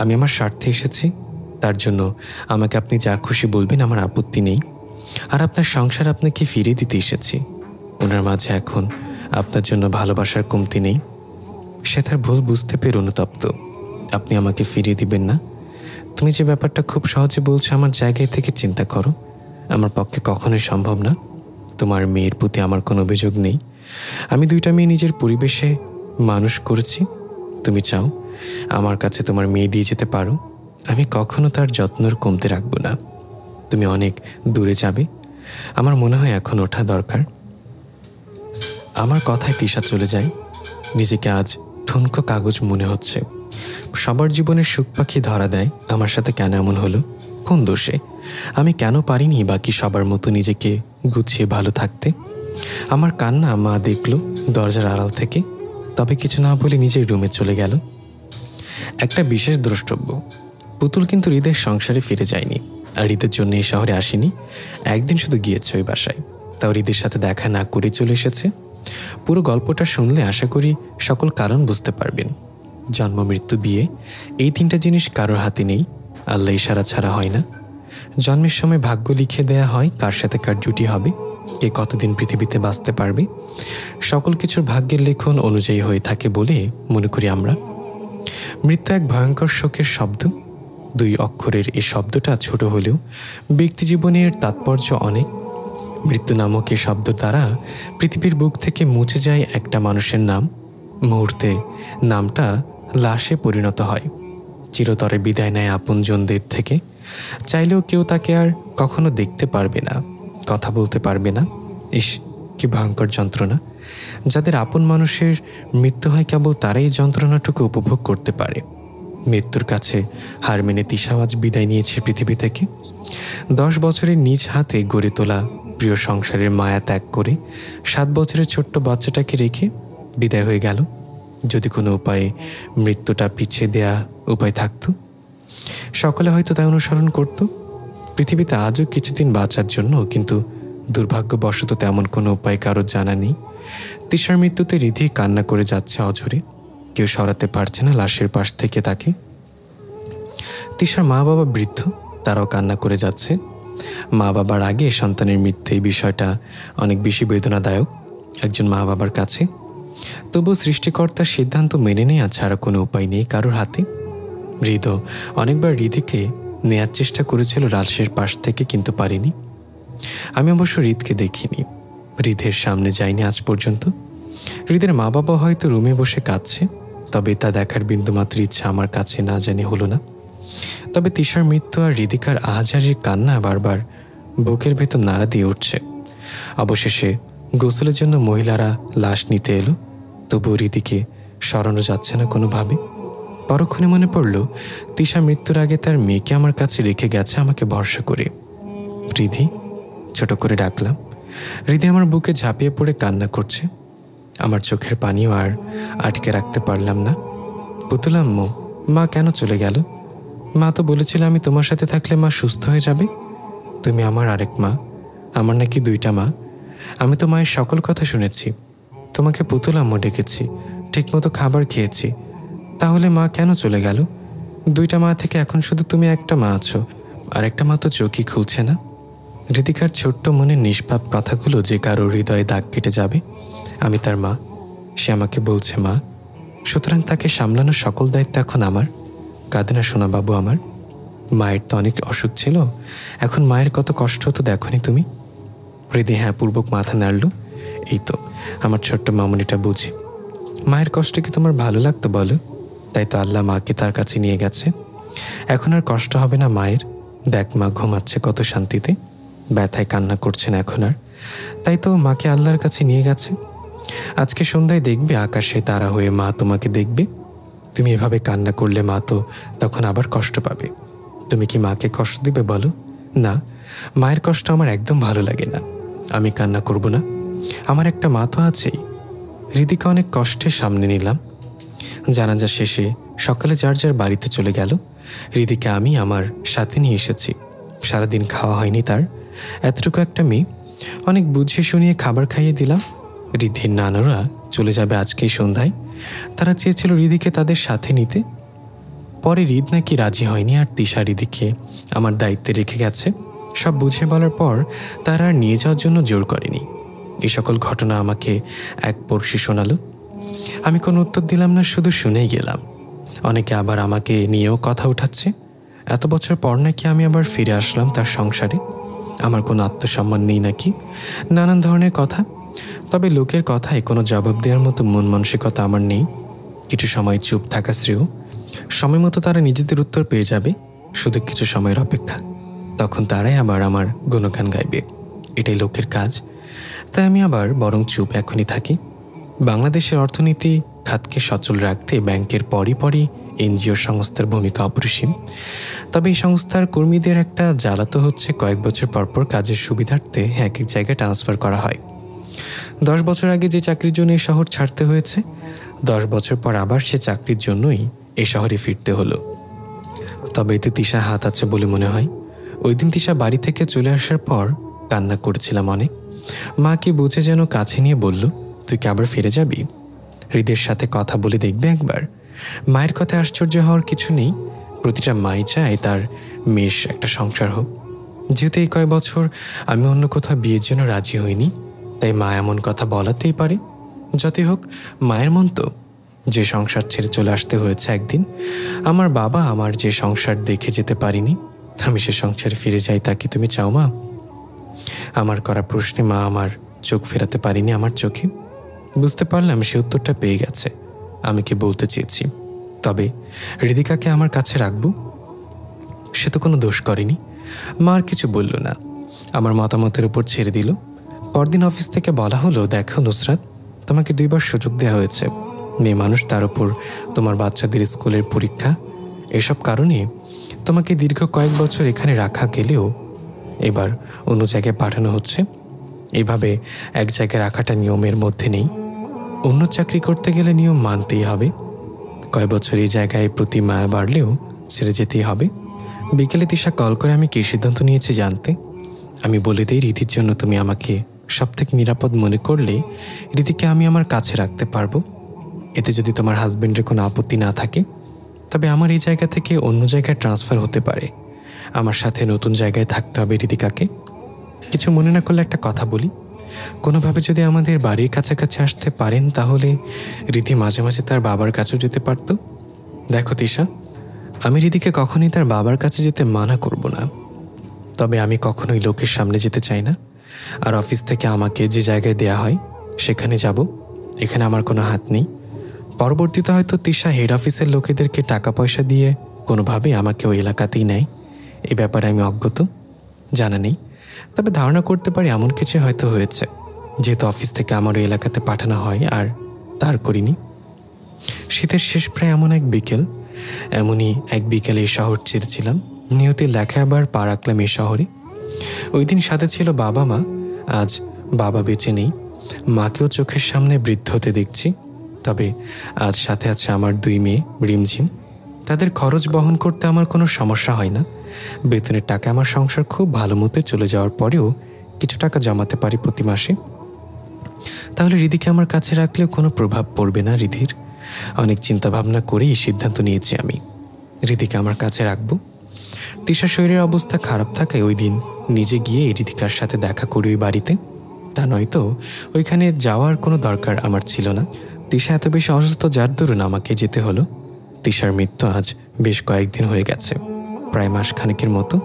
আমি আমার স্বার্থে এসেছি। তার জন্য আমাকে আপনি যা খুশি বলবেন, আমার আপত্তি নেই। আর আপনার সংসার আপনাকে ফিরিয়ে দিতে এসেছি। ওনার মাঝে এখন আপনার জন্য ভালোবাসার কমতি নেই। সে তার ভুল বুঝতে পেরে অনুতপ্ত। আপনি আমাকে ফিরিয়ে দিবেন না? তুমি যে ব্যাপারটা খুব সহজে বলছো, আমার জায়গায় থেকে চিন্তা করো। আমার পক্ষে কখনোই সম্ভব না। তোমার মেয়ের প্রতি আমার কোনো অভিযোগ নেই। আমি 2টা মেয়ে নিজের পরিবেশে মানুষ করেছি। তুমি চাও আমার কাছে তোমার মেয়ে দিয়ে যেতে পারো, আমি কখনো তার যত্নর কমতে রাখবো না। তুমি অনেক দূরে যাবে, আমার মনে হয় এখন ওঠা দরকার। আমার কথায় তিশা চলে যায়। নিজেকে আজ ঠুনকো কাগজ মনে হচ্ছে। সবার জীবনের সুখ পাখি ধরা দেয়, আমার সাথে কেন এমন হলো? কোন দোষে? আমি কেন পারিনি বাকি সবার মতো নিজেকে গুছিয়ে ভালো থাকতে? আমার কান্না মা দেখলো দরজার আড়াল থেকে, তবে কিছু না বলে নিজের রুমে চলে গেল। একটা বিশেষ দ্রষ্টব্য, পুতুল কিন্তু হৃদের সংসারে ফিরে যায়নি, আর হৃদের জন্য এই শহরে আসেনি। একদিন শুধু গিয়েছে ওই বাসায়, তাও হৃদের সাথে দেখা না করে চলে এসেছে। পুরো গল্পটা শুনলে আশা করি সকল কারণ বুঝতে পারবেন। জন্ম, মৃত্যু, বিয়ে, এই 3টা জিনিস কারোর হাতে নেই। আল্লাহ ইশারা ছাড়া হয় না। জন্মের সময় ভাগ্য লিখে দেয়া হয় কার সাথে কার জুটি হবে, কে কতদিন পৃথিবীতে বাঁচতে পারবে। সকল কিছুর ভাগ্যের লেখন অনুযায়ী হয়ে থাকে বলে মনে করি আমরা। মৃত্যু এক ভয়ঙ্কর শোকের শব্দ। 2 অক্ষরের এই শব্দটা ছোট হলেও ব্যক্তিজীবনের তাৎপর্য অনেক। মৃত্যু নামক এই শব্দ দ্বারা পৃথিবীর বুক থেকে মুছে যায় একটা মানুষের নাম। মুহূর্তে নামটা লাশে পরিণত হয়, চিরতরে বিদায় নেয় আপনজনদের থেকে। চাইলেও কেউ তাকে আর কখনো দেখতে পারবে না, কথা বলতে পারবে না। ইস, কি ভয়ঙ্কর যন্ত্রণা! যাদের আপন মানুষের মৃত্যু হয় কেবল তারাই যন্ত্রণাটুকু উপভোগ করতে পারে। মৃত্যুর কাছে হার মেনে তিশাও আজ বিদায় নিয়েছে পৃথিবী থেকে। 10 বছরের নিজ হাতে গড়ে তোলা প্রিয় সংসারের মায়া ত্যাগ করে 7 বছরের ছোট্ট বাচ্চাটাকে রেখে বিদায় হয়ে গেল। যদি কোনো উপায়ে মৃত্যুটা পিছিয়ে দেয়া উপায় থাকতো, সকলে হয়তো তা অনুসরণ করত পৃথিবীতে আজও কিছুদিন বাঁচার জন্য। কিন্তু দুর্ভাগ্যবশত তেমন কোনো উপায় কারোর জানা নেই। তিশার মৃত্যুতে রিধি কান্না করে যাচ্ছে অঝরে। কেউ সরাতে পারছে না লাশের পাশ থেকে তাকে। তিশার মা বাবা বৃদ্ধ, তারাও কান্না করে যাচ্ছে। মা বাবার আগে সন্তানের মৃত্যু, এই বিষয়টা অনেক বেশি বেদনাদায়ক একজন মা বাবার কাছে। তবুও সৃষ্টিকর্তার সিদ্ধান্ত মেনে নেওয়া ছাড়া কোনো উপায় নেই কারোর হাতে। হৃদ অনেকবার রিধিকে নেয়ার চেষ্টা করেছিল লাশের পাশ থেকে, কিন্তু পারেনি। আমি অবশ্য হৃদকে দেখিনি, হৃদের সামনে যাইনি আজ পর্যন্ত। হৃদের মা বাবা হয়তো রুমে বসে কাঁদছে, তবে তা দেখার বিন্দুমাত্র ইচ্ছা আমার কাছে না জানি হলো না। তবে তিশার মৃত্যু আর হৃদিকার আহাজারির কান্না বারবার বুকের ভেতর নাড়া দিয়ে উঠছে। অবশেষে গোসলের জন্য মহিলারা লাশ নিতে এলো, তবুও হৃদিকে সরানো যাচ্ছে না কোনোভাবে। পরক্ষণে মনে পড়ল তিশা মৃত্যুর আগে তার মেয়েকে আমার কাছে রেখে গেছে আমাকে ভরসা করে। হৃদি, ছোট করে ডাকলাম। হৃদি আমার বুকে ঝাঁপিয়ে পড়ে কান্না করছে। আমার চোখের পানিও আর আটকে রাখতে পারলাম না। পুতুল আম্মু, মা কেন চলে গেল? মা তো বলেছিল আমি তোমার সাথে থাকলে মা সুস্থ হয়ে যাবে। তুমি আমার আরেক মা, আমার নাকি দুইটা মা। আমি তো মায়ের সকল কথা শুনেছি, তোমাকে পুতুল আম্মু ডেকেছি, ঠিকমতো খাবার খেয়েছি, তাহলে মা কেন চলে গেল? দুইটা মা থেকে এখন শুধু তুমি একটা মা আছো, আর একটা মা তো চোখই খুলছে না। হৃদিকার ছোট্ট মনের নিষ্পাপ কথাগুলো যে কারো হৃদয়ে দাগ কেটে যাবে। আমি তার মা, সে আমাকে বলছে মা, সুতরাং তাকে সামলানোর সকল দায়িত্ব এখন আমার। কাঁদে না সোনা বাবু আমার। মায়ের তো অনেক অসুখ ছিল, এখন মায়ের কত কষ্ট হতো দেখনি তুমি? হৃদি হ্যাঁ পূর্বক মাথা নাড়ল। এই তো আমার ছোট্ট মামুনিটা বুঝি। মায়ের কষ্ট কি তোমার ভালো লাগতো বলো? তাই তো আল্লাহ মাকে তার কাছে নিয়ে গেছে। এখন আর কষ্ট হবে না মায়ের। দেখ মা ঘুমাচ্ছে কত শান্তিতে, ব্যথায় কান্না করছে না এখন আর। তাই তো মাকে আল্লাহর কাছে নিয়ে গেছে। আজকে সন্ধ্যায় দেখবে আকাশে তারা হয়ে মা তোমাকে দেখবে। তুমি এভাবে কান্না করলে মা তো তখন আবার কষ্ট পাবে। তুমি কি মাকে কষ্ট দিবে বলো? না, মায়ের কষ্ট আমার একদম ভালো লাগে না। আমি কান্না করব না, আমার একটা মা তো আছেই। হৃদিকে অনেক কষ্টের সামনে নিলাম। জানাজা শেষে সকালে যার যার বাড়িতে চলে গেল। হৃদিকে আমি আমার সাথে নিয়ে এসেছি। সারাদিন খাওয়া হয়নি তার, এতটুকু একটা মেয়ে। অনেক বুঝিয়ে শুনিয়ে খাবার খাইয়ে দিলাম। হৃদির নানারা চলে যাবে আজকেই সন্ধ্যায়। তারা চেয়েছিল হৃদিকে তাদের সাথে নিতে। পরে হৃদ নাকি রাজি হয়নি, আর তিশা হৃদিকে আমার দায়িত্বে রেখে গেছে। সব বুঝে বলার পর তারা আর নিয়ে যাওয়ার জন্য জোর করেনি। এই সকল ঘটনা আমাকে এক পড়শি শোনালো। আমি কোনো উত্তর দিলাম না, শুধু শুনেই গেলাম। অনেকে আবার আমাকে নিয়েও কথা উঠাচ্ছে। এত বছর পর নাকি আমি আবার ফিরে আসলাম তার সংসারে, আমার কোনো আত্মসম্মান নেই নাকি, নানান ধরনের কথা। তবে লোকের কথায় কোনো জবাব দেওয়ার মতো মন মানসিকতা আমার নেই। কিছু সময় চুপ থাকা শ্রেয়। সময় মতো তারা নিজেদের উত্তর পেয়ে যাবে, শুধু কিছু সময়ের অপেক্ষা। তখন তারাই আবার আমার গুণগান গাইবে। এটাই লোকের কাজ। তাই আমি আবার বরং চুপ এখনই থাকি। বাংলাদেশের অর্থনীতি খাতকে সচল রাখতে ব্যাংকের পরই পরই এনজিও সংস্থার ভূমিকা অপরিসীম। তবে এই সংস্থার কর্মীদের একটা জ্বালাতো হচ্ছে কয়েক বছর পরপর কাজের সুবিধার্থে এক এক জায়গায় ট্রান্সফার করা হয়। 10 বছর আগে যে চাকরির জন্য এই শহর ছাড়তে হয়েছে, 10 বছর পর আবার সে চাকরির জন্যই এই শহরে ফিরতে হলো। তবে এতে তিশার হাত আছে বলে মনে হয়। ওই দিন তিশা বাড়ি থেকে চলে আসার পর কান্না করেছিলাম অনেক। মাকে বুঝে যেন কাছে নিয়ে বলল, তুই কি আবার ফিরে যাবি? হৃদের সাথে কথা বলে দেখবে একবার। মায়ের কথায় আশ্চর্য হওয়ার কিছু নেই। প্রতিটা মাই চায় তার মেয়ের একটা সংসার হোক। যেহেতু এই কয়েক বছর আমি অন্য কোথাও বিয়ের জন্য রাজি হইনি, তাই মা এমন কথা বলাতেই পারে। যতই হোক মায়ের মন তো। যে সংসার ছেড়ে চলে আসতে হয়েছে একদিন, আমার বাবা আমার যে সংসার দেখে যেতে পারিনি, আমি সে সংসারে ফিরে যাই, তা কি তুমি চাও মা? আমার করা প্রশ্নে মা আমার চোখ ফেরাতে পারিনি আমার চোখে। বুঝতে পারলাম সে উত্তরটা পেয়ে গেছে আমি কি বলতে চেয়েছি। তবে হৃদিকাকে আমার কাছে রাখবো, সে তো কোনো দোষ করেনি। মা আর কিছু বলল না, আমার মতামতের উপর ছেড়ে দিল। পরদিন অফিস থেকে বলা হলো, দেখো নুসরাত, তোমাকে 2 বার সুযোগ দেওয়া হয়েছে। মেয়ে মানুষ, তার উপর তোমার বাচ্চাদের স্কুলের পরীক্ষা, এসব কারণে তোমাকে দীর্ঘ কয়েক বছর এখানে রাখা গেলেও এবার অন্য জায়গায় পাঠানো হচ্ছে। এইভাবে এক জায়গায় রাখাটা নিয়মের মধ্যে নেই। অন্য চাকরি করতে গেলে নিয়ম মানতেই হবে। কয়েক বছর এই জায়গায় প্রতি মায়া বাড়লেও ছেড়ে যেতেই হবে। বিকেলে তিশা কল করে আমি কী সিদ্ধান্ত নিয়েছি জানতে। আমি বলে দিই, রীতির জন্য তুমি আমাকে সবথেকে নিরাপদ মনে করলে রীতিকে আমি আমার কাছে রাখতে পারবো। এতে যদি তোমার হাজবেন্ডের কোনো আপত্তি না থাকে, তবে আমার এই জায়গা থেকে অন্য জায়গায় ট্রান্সফার হতে পারে। আমার সাথে নতুন জায়গায় থাকতে হবে রীতিকাকে। কিছু মনে না করলে একটা কথা বলি, কোনোভাবে যদি আমাদের বাড়ির কাছাকাছি আসতে পারেন, তাহলে রীতি মাঝে মাঝে তার বাবার কাছেও যেতে পারত। দেখো তিশা, আমি রীতিকে কখনোই তার বাবার কাছে যেতে মানা করব না, তবে আমি কখনোই লোকের সামনে যেতে চাই না। আর অফিস থেকে আমাকে যে জায়গায় দেয়া হয় সেখানে যাব। এখানে আমার কোনো হাত নেই। পরবর্তীতে হয়তো তিশা হেড অফিসের লোকেদেরকে টাকা পয়সা দিয়ে কোনোভাবে আমাকে ওই এলাকাতেই নেয়। এই ব্যাপারে আমি অজ্ঞত, জানা নেই। তবে ধারণা করতে পারি এমন কিছু হয়তো হয়েছে, যেহেতু অফিস থেকে আমার ওই এলাকাতে পাঠানো হয় আর তার করিনি। শীতের শেষ প্রায় এমনই এক বিকেলে এই শহর ছেড়েছিলাম। নিয়তির লেখা আবার পা রাখলাম এই শহরে। ওই দিন সাথে ছিল বাবা মা। আজ বাবা বেঁচে নেই, মাকেও চোখের সামনে বৃদ্ধ হতে দেখছি। তবে আজ সাথে আছে আমার 2 মেয়ে রিমঝিম। তাদের খরচ বহন করতে আমার কোনো সমস্যা হয় না। বেতনের টাকা আমার সংসার খুব ভালো মতো চলে যাওয়ার পরেও কিছু টাকা জমাতে পারি প্রতি মাসে। তাহলে রিদিকে আমার কাছে রাখলেও কোনো প্রভাব পড়বে না রিধির। অনেক চিন্তা ভাবনা করেই এই সিদ্ধান্ত নিয়েছি আমি রিদিকে আমার কাছে রাখবো। তিশার শরীরের অবস্থা খারাপ থাকায় ওই দিন নিজে গিয়ে রিদিকার সাথে দেখা করি ওই বাড়িতে। তা নয়তো ওইখানে যাওয়ার কোনো দরকার আমার ছিল না। তিশা এত বেশি অসুস্থ যার দরুন আমাকে যেতে হলো। তিশার মৃত্যু আজ বেশ কয়েকদিন হয়ে গেছে, প্রায় মাসখানেকের মতো।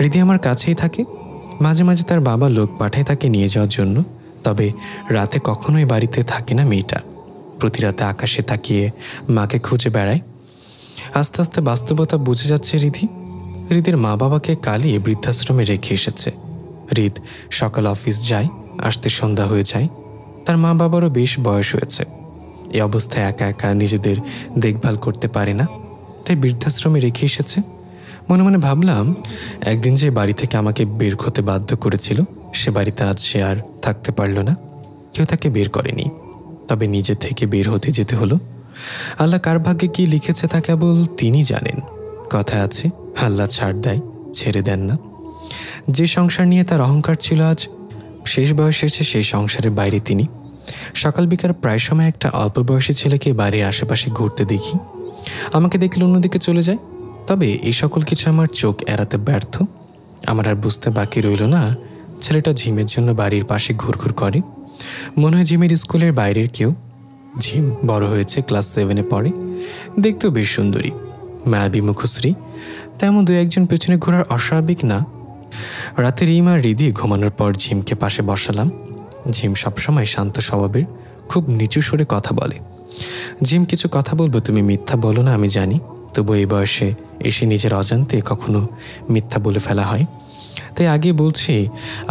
রিদি আমার কাছেই থাকে। মাঝে মাঝে তার বাবা লোক পাঠায় তাকে নিয়ে যাওয়ার জন্য। তবে রাতে কখনোই বাড়িতে থাকে না মেয়েটা। প্রতি রাতে আকাশে তাকিয়ে মাকে খুঁজে বেড়ায়। আস্তে আস্তে বাস্তবতা বুঝে যাচ্ছে রিদির মা বাবাকে কালই বৃদ্ধাশ্রমে রেখে এসেছে। রিদ সকাল অফিস যায়, আসতে সন্ধ্যা হয়ে যায়। তার মা বাবারও বেশ বয়স হয়েছে। এই অবস্থায় একা একা নিজেদের দেখভাল করতে পারে না, তাই বৃদ্ধাশ্রমে রেখে এসেছে। মনে মনে ভাবলাম, একদিন যে বাড়ি থেকে আমাকে বের হতে বাধ্য করেছিল, সে বাড়িতে আজ সে আর থাকতে পারল না। কেউ তাকে বের করেনি, তবে নিজে থেকে বের হতে যেতে হলো। আল্লাহ কার ভাগ্যে কি লিখেছে তা কেবল তিনি জানেন। কথা আছে, আল্লাহ ছাড় দেয়, ছেড়ে দেন না। যে সংসার নিয়ে তার অহংকার ছিল, আজ শেষ বয়সে এসে সেই সংসারের বাইরে তিনি। সকাল বিকাল প্রায় সময় একটা অল্প বয়সী ছেলেকে বাড়ির আশেপাশে ঘুরতে দেখি। আমাকে দেখলে অন্যদিকে চলে যায়। তবে এই সকল কিছু আমার চোখ এড়াতে ব্যর্থ। আমার আর বুঝতে বাকি রইল না ছেলেটা ঝিমের জন্য বাড়ির পাশে ঘুরঘুর করে। মনে হয় ঝিমের স্কুলের বাইরের কেউ। ঝিম বড় হয়েছে, ক্লাস 7-এ পড়ে। দেখতেও বেশ সুন্দরী, মায়াবী মুখশ্রী। তেমন 2-1 পেছনে ঘোরার অস্বাভাবিক না। রাতে রিম আর রিদি ঘুমানোর পর ঝিমকে পাশে বসালাম। ঝিম সবসময় শান্ত স্বভাবের, খুব নিচু সুরে কথা বলে। ঝিম, কিছু কথা বলবো, তুমি মিথ্যা বলো না আমি জানি, তবু এই বয়সে এসে নিজের অজান্তে কখনো মিথ্যা বলে ফেলা হয়। তাই আগে বলছি,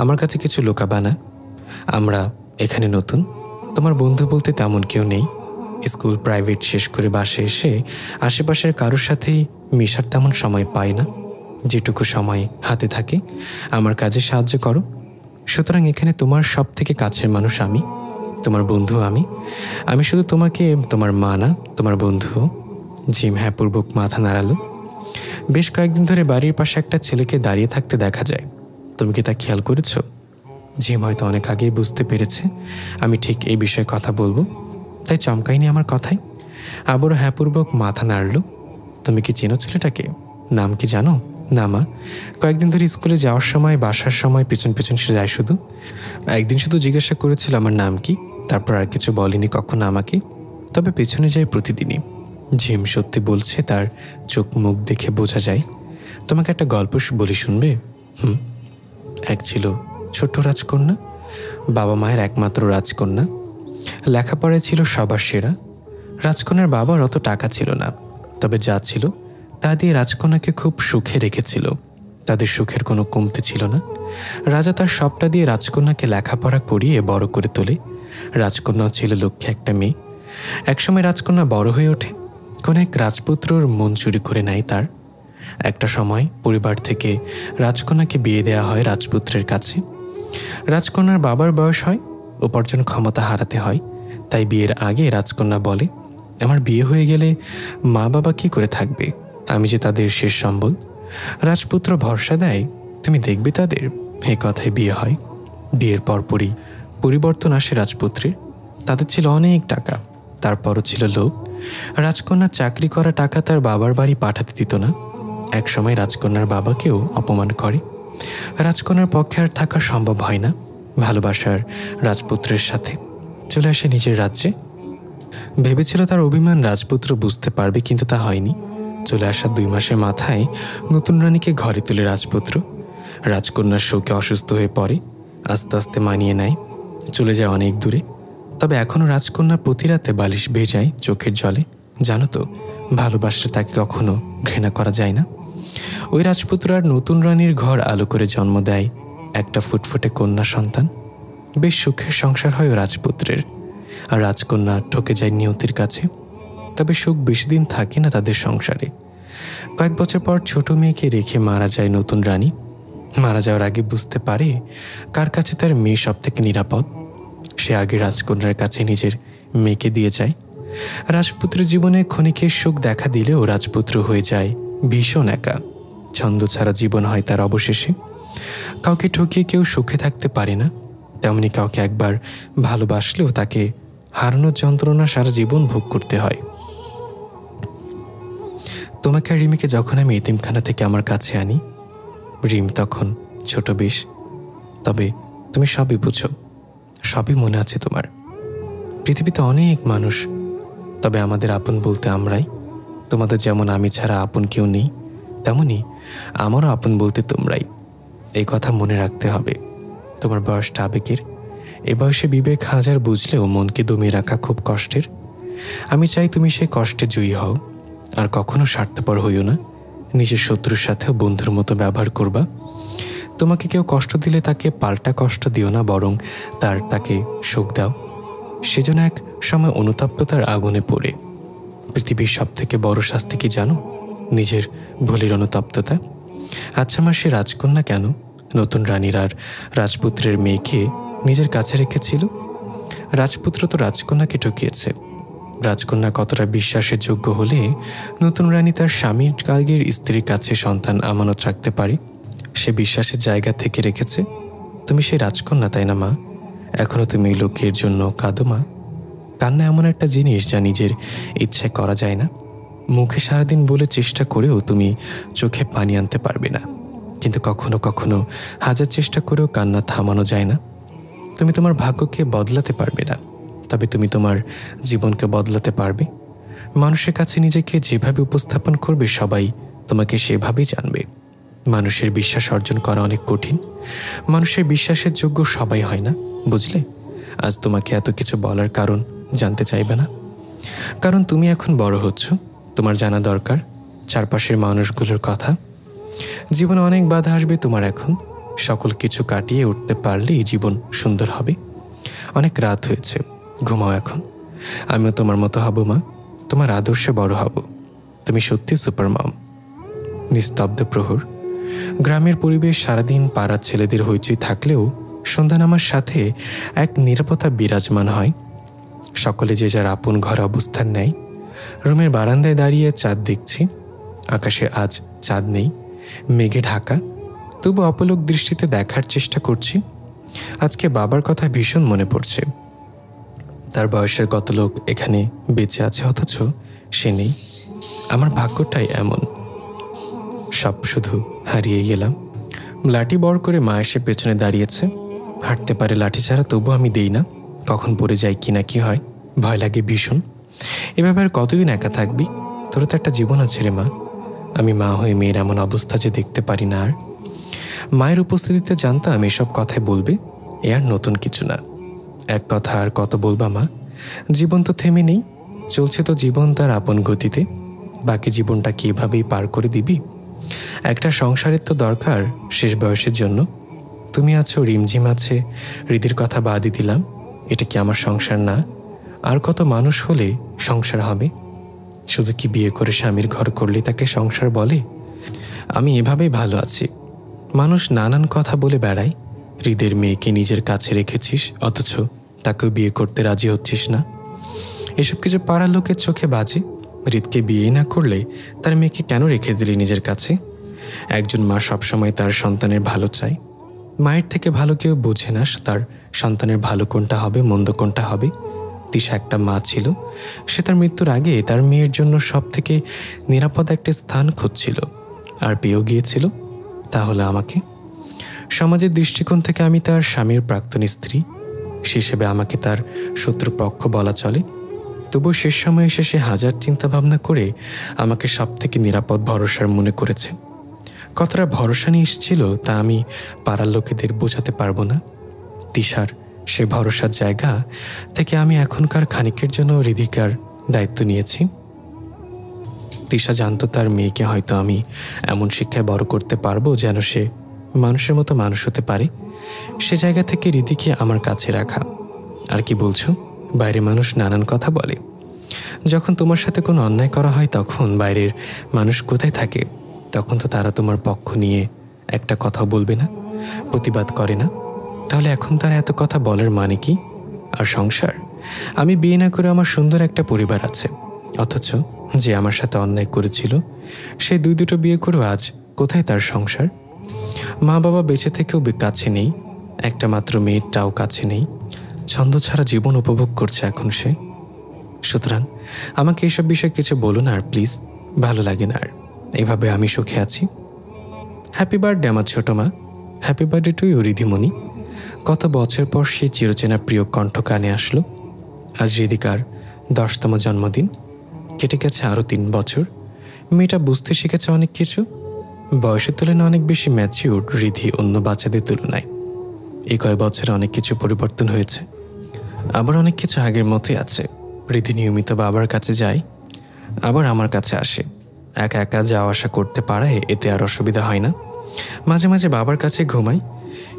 আমার কাছে কিছু লুকাবা না। আমরা এখানে নতুন, তোমার বন্ধু বলতে তেমন কেউ নেই। স্কুল প্রাইভেট শেষ করে বাসে এসে আশেপাশের কারোর সাথেই মেশার তেমন সময় পাই না। যেটুকু সময় হাতে থাকে আমার কাজে সাহায্য করো। সুতরাং এখানে তোমার সব থেকে কাছের মানুষ আমি, তোমার বন্ধু আমি। আমি শুধু তোমাকে তোমার মা না, তোমার বন্ধুও। ঝিম হ্যাঁপূর্বক মাথা নাড়ালো। বেশ কয়েকদিন ধরে বাড়ির পাশে একটা ছেলেকে দাঁড়িয়ে থাকতে দেখা যায়। তুমি কি তা খেয়াল করেছ? ঝিম হয়তো অনেক আগেই বুঝতে পেরেছে আমি ঠিক এই বিষয়ে কথা বলবো, তাই চমকাইনি আমার কথায়। আবারও হ্যাঁপূর্বক মাথা নাড়ল। তুমি কি চেনো ছেলেটাকে? নাম কি জানো? না মা, কয়েকদিন ধরে স্কুলে যাওয়ার সময় বাসার সময় পিছন পিছন সে যায় শুধু। একদিন শুধু জিজ্ঞাসা করেছিল আমার নাম কি, তারপর আর কিছু বলেনি কখনো আমাকে। তবে পেছনে যায় প্রতিদিনই। ঝিম সত্যি বলছে, তার চোখ মুখ দেখে বোঝা যায়। তোমাকে একটা গল্প বলি, শুনবে? এক ছিল ছোট্ট রাজকন্যা, বাবা মায়ের একমাত্র রাজকন্যা। লেখাপড়ায় ছিল সবার সেরা। রাজকন্যার বাবার অত টাকা ছিল না, তবে যা ছিল তা দিয়ে রাজকন্যাকে খুব সুখে রেখেছিল। তাদের সুখের কোনো কমতি ছিল না। রাজা তার সবটা দিয়ে রাজকন্যাকে লেখাপড়া করিয়ে বড় করে তোলে। রাজকন্যাও ছিল লক্ষ্যে একটা মেয়ে। একসময় রাজকন্যা বড় হয়ে ওঠে। কোন এক রাজপুত্রর মন চুরি করে নেয় তার। একটা সময় পরিবার থেকে রাজকন্যাকে বিয়ে দেওয়া হয় রাজপুত্রের কাছে। রাজকন্যার বাবার বয়স হয়, উপার্জন ক্ষমতা হারাতে হয়। তাই বিয়ের আগে রাজকন্যা বলে, আমার বিয়ে হয়ে গেলে মা বাবা কি করে থাকবে? আমি যে তাদের শেষ সম্বল। রাজপুত্র ভরসা দেয়, তুমি দেখবে তাদের। এ কথায় বিয়ে হয়। বিয়ের পরপরই পরিবর্তন আসে রাজপুত্রের। তাদের ছিল অনেক টাকা, তারপরও ছিল লোভ। রাজকন্যা চাকরি করা টাকা তার বাবার বাড়ি পাঠাতে দিত না। এক সময় রাজকন্যার বাবাকেও অপমান করে। রাজকন্যার পক্ষে আর থাকা সম্ভব হয় না। ভালোবাসার রাজপুত্রের সাথে চলে আসে নিজের রাজ্যে। ভেবেছিল তার অভিমান রাজপুত্র বুঝতে পারবে, কিন্তু তা হয়নি। চলে আসার 2 মাসের মাথায় নতুন রানীকে ঘরে তুলে রাজপুত্র। রাজকন্যার শোকে অসুস্থ হয়ে পড়ে। আস্তে আস্তে মানিয়ে নেয়, চলে যায় অনেক দূরে। তবে এখনও রাজকন্যার প্রতি রাতে বালিশ ভেজায় চোখের জলে। জানো তো, ভালোবাসলে তাকে কখনো ঘৃণা করা যায় না। ওই রাজপুত্রার নতুন রানীর ঘর আলো করে জন্ম দেয় একটা ফুটফুটে কন্যা সন্তান। বেশ সুখের সংসার হয় ও রাজপুত্রের। আর রাজকন্যা ঠকে যায় নিয়তির কাছে। তবে সুখ বেশি দিন থাকে না তাদের সংসারে। কয়েক বছর পর ছোট মেয়েকে রেখে মারা যায় নতুন রানী। মারা যাওয়ার আগে বুঝতে পারে কার কাছে তার মেয়ে সব থেকে নিরাপদ। সে আগে রাজকন্যার কাছে নিজের মেয়েকে দিয়ে যায়। রাজপুত্রের জীবনে ক্ষণিকের সুখ দেখা দিলেও রাজপুত্র হয়ে যায় ভীষণ একা। ছন্দ ছাড়া জীবন হয় তার অবশেষে। কাউকে ঠকিয়ে কেউ সুখে থাকতে পারে না, তেমনি কাউকে একবার ভালোবাসলেও তাকে হারানোর যন্ত্রণা সারা জীবন ভোগ করতে হয়। তোমাকে আর রিমিকে যখন আমি এতিমখানা থেকে আমার কাছে আনি, রিম তখন ছোট বেশ। তবে তুমি সবই বুঝো, সবই মনে আছে তোমার। পৃথিবীতে অনেক মানুষ, তবে আমাদের আপন বলতে আমরাই। তোমাদের যেমন আমি ছাড়া আপন কেউ নেই, তেমনি আমারও আপন বলতে তোমরাই। এই কথা মনে রাখতে হবে। তোমার বয়সটা আবেগের। এ বয়সে বিবেক হাজার বুঝলেও মনকে দমিয়ে রাখা খুব কষ্টের। আমি চাই তুমি সেই কষ্টে জয়ী হও। আর কখনো স্বার্থপর হইও না। নিজের শত্রুর সাথেও বন্ধুর মতো ব্যবহার করবা। তোমাকে কেউ কষ্ট দিলে তাকে পাল্টা কষ্ট দিও না, বরং তাকে সুখ দাও। সেজন্য এক সময় অনুতপ্ততার আগুনে পড়ে। পৃথিবীর সব থেকে বড় শাস্তি কি জানো? নিজের ভুলের অনুতপ্ততা। আচ্ছা মা, সে রাজকন্যা কেন নতুন রানীর আর রাজপুত্রের মেয়েকে নিজের কাছে রেখেছিল? রাজপুত্র তো রাজকন্যাকে ঠকিয়েছে। রাজকন্যা কতটা বিশ্বাসের যোগ্য হলে নতুন রানী তার স্বামীর আগের স্ত্রীর কাছে সন্তান আমানত রাখতে পারে? সে বিশ্বাসের জায়গা থেকে রেখেছে। তুমি সেই রাজকন্যা, তাই না মা? এখনো তুমি লোকের জন্য কাঁদো মা। কান্না এমন একটা জিনিস যা নিজের ইচ্ছায় করা যায় না। মুখে সারাদিন বলে চেষ্টা করেও তুমি চোখে পানি আনতে পারবে না। কিন্তু কখনো কখনো হাজার চেষ্টা করেও কান্না থামানো যায় না। তুমি তোমার ভাগ্যকে বদলাতে পারবে না, তবে তুমি তোমার জীবনকে বদলাতে পারবে। মানুষের কাছে নিজেকে যেভাবে উপস্থাপন করবে সবাই তোমাকে সেভাবেই জানবে। মানুষের বিশ্বাস অর্জন করা অনেক কঠিন। মানুষের বিশ্বাসের যোগ্য সবাই হয় না, বুঝলে? আজ তোমাকে এত কিছু বলার কারণ জানতে চাইবে না, কারণ তুমি এখন বড় হচ্ছ। তোমার জানা দরকার চারপাশের মানুষগুলোর কথা। জীবনে অনেক বাধা আসবে তোমার। এখন সকল কিছু কাটিয়ে উঠতে পারলেই জীবন সুন্দর হবে। অনেক রাত হয়েছে, ঘুমাও এখন। আমিও তোমার মতো হব মা, তোমার আদর্শে বড় হব। তুমি সত্যি সুপার মম। নিস্তব্ধ প্রহর। গ্রামের পরিবেশ সারাদিন পাড়ার ছেলেদের হইচই থাকলেও সন্ধ্যা নামার সাথে এক নিরাপত্তা বিরাজমান হয়। সকলে যে যার আপন ঘরে অবস্থান নেয়। রুমের বারান্দায় দাঁড়িয়ে চাঁদ দেখছি। আকাশে আজ চাঁদ নেই, মেঘে ঢাকা। তবু অপলক দৃষ্টিতে দেখার চেষ্টা করছি। আজকে বাবার কথা ভীষণ মনে পড়ছে। তার বয়সের কত লোক এখানে বেঁচে আছে, অথচ সে নেই। আমার ভাগ্যটাই এমন। সব শুধু হারিয়ে গেলাম। লাঠি বড় করে মা এসে পেছনে দাঁড়িয়েছে। হাঁটতে পারে লাঠি ছাড়া, তবু আমি দেই না। কখন পড়ে যাই কিনা কি হয়, ভয় লাগে ভীষণ। এভাবে আর কতদিন একা থাকবি? তোর তো একটা জীবন আছে রে মা। আমি মা হয়ে মেয়ের এমন অবস্থা যে দেখতে পারি না আর। মায়ের উপস্থিতিতে জানতাম এসব কথায় বলবে। এ আর নতুন কিছু না। এক কথা আর কত বলবা মা? জীবন তো থেমে নেই, চলছে তো জীবন তার আপন গতিতে। বাকি জীবনটা কি এভাবেই পার করে দিবি? একটা সংসারের তো দরকার শেষ বয়সের জন্য। তুমি আছো, রিমঝিম আছে, হৃদির কথা বাদই দিলাম। এটা কি আমার সংসার না? আর কত মানুষ হলে সংসার হবে? শুধু কি বিয়ে করে স্বামীর ঘর করলে তাকে সংসার বলে? আমি এভাবেই ভালো আছি। মানুষ নানান কথা বলে বেড়ায়। হৃদের মেয়েকে নিজের কাছে রেখেছিস, অথচ তাকেও বিয়ে করতে রাজি হচ্ছিস না। এসব কিছু পাড়ার লোকের চোখে বাজে। হৃদকে বিয়ে না করলে তার মেয়েকে কেন রেখে দিলি নিজের কাছে? একজন মা সবসময় তার সন্তানের ভালো চায়। মায়ের থেকে ভালো কেউ বোঝে না তার সন্তানের ভালো কোনটা হবে, মন্দ কোনটা হবে। তিশা একটা মা ছিল। সে তার মৃত্যুর আগে তার মেয়ের জন্য সব থেকে নিরাপদ একটা স্থান খুঁজছিল, আর পেয়েও গিয়েছিল। তাহলে আমাকে? সমাজের দৃষ্টিকোণ থেকে আমি তার স্বামীর প্রাক্তন স্ত্রী, সে হিসেবে আমাকে তার শত্রুপক্ষ বলা চলে। তবু শেষ সময়ে এসে সে হাজার চিন্তাভাবনা করে আমাকে সব থেকে নিরাপদ ভরসার মনে করেছে। কতটা ভরসা নিয়ে এসেছিল তা আমি পাড়ার লোকেদের বোঝাতে পারবো না। তিশার সে ভরসার জায়গা থেকে আমি এখনকার খানিকের জন্য হৃদিকার দায়িত্ব নিয়েছি। তিশা জানতো তার মেয়েকে হয়তো আমি এমন শিক্ষায় বড় করতে পারবো যেন সে মানুষের মতো মানুষ হতে পারে। সে জায়গা থেকে হৃদিকে আমার কাছে রাখা। আর কি বলছো? বাইরে মানুষ নানান কথা বলে। যখন তোমার সাথে কোনো অন্যায় করা হয় তখন বাইরের মানুষ কোথায় থাকে? তখন তো তারা তোমার পক্ষ নিয়ে একটা কথা বলবে না, প্রতিবাদ করে না। তাহলে এখন তারা এত কথা বলার মানে কি? আর সংসার, আমি বিয়ে না করে আমার সুন্দর একটা পরিবার আছে, অথচ যে আমার সাথে অন্যায় করেছিল সে দুটো বিয়ে করেও আজ কোথায় তার সংসার? মা বাবা বেঁচে থেকেও কাছে নেই, একটা মাত্র মেয়েটাও কাছে নেই। ছন্দ ছাড়া জীবন উপভোগ করছে এখন সে। সুতরাং আমাকে এসব বিষয়ে কিছু বলো না আর প্লিজ, ভালো লাগে না আর এভাবে আমি সুখে আছি। হ্যাপি বার্থডে আমার ছোট মা, হ্যাপি বার্থডে টু ইউ রিধিমণি। কত বছর পর সে চিরচেনা প্রিয় কণ্ঠ কানে আসলো। আজ হৃদিকার 10তম জন্মদিন। কেটে গেছে আরও 3 বছর। মেয়েটা বুঝতে শিখেছে অনেক কিছু। বয়সের তুলনায় অনেক বেশি ম্যাচিউর হৃদি অন্য বাচ্চাদের তুলনায়। এই কয়েক বছরে অনেক কিছু পরিবর্তন হয়েছে, আবার অনেক কিছু আগের মতোই আছে। হৃদি নিয়মিত বাবার কাছে যায়, আবার আমার কাছে আসে। একা একা যাওয়া আসা করতে পারায় এতে আর অসুবিধা হয় না। মাঝে মাঝে বাবার কাছে ঘুমাই।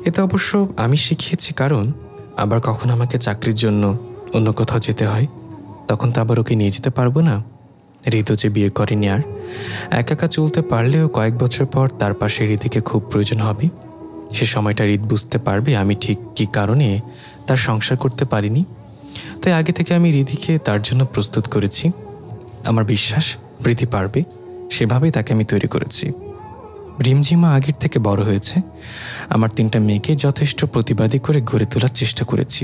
এতে অবশ্য আমি শিখিয়েছি, কারণ আবার কখন আমাকে চাকরির জন্য অন্য কোথাও যেতে হয়, তখন তো আবার ওকে নিয়ে যেতে পারবো না। হৃদু যে বিয়ে করেনি, আর একা একা চলতে পারলেও কয়েক বছর পর তার পাশে হৃদিকে খুব প্রয়োজন হবে। সে সময়টা হৃদ বুঝতে পারবে আমি ঠিক কী কারণে তার সংসার করতে পারিনি। তাই আগে থেকে আমি হৃদিকে তার জন্য প্রস্তুত করেছি। আমার বিশ্বাস হৃদি পারবে, সেভাবেই তাকে আমি তৈরি করেছি। রিমঝিমা আগের থেকে বড় হয়েছে। আমার 3টা মেয়েকে যথেষ্ট প্রতিবাদী করে গড়ে তোলার চেষ্টা করেছি।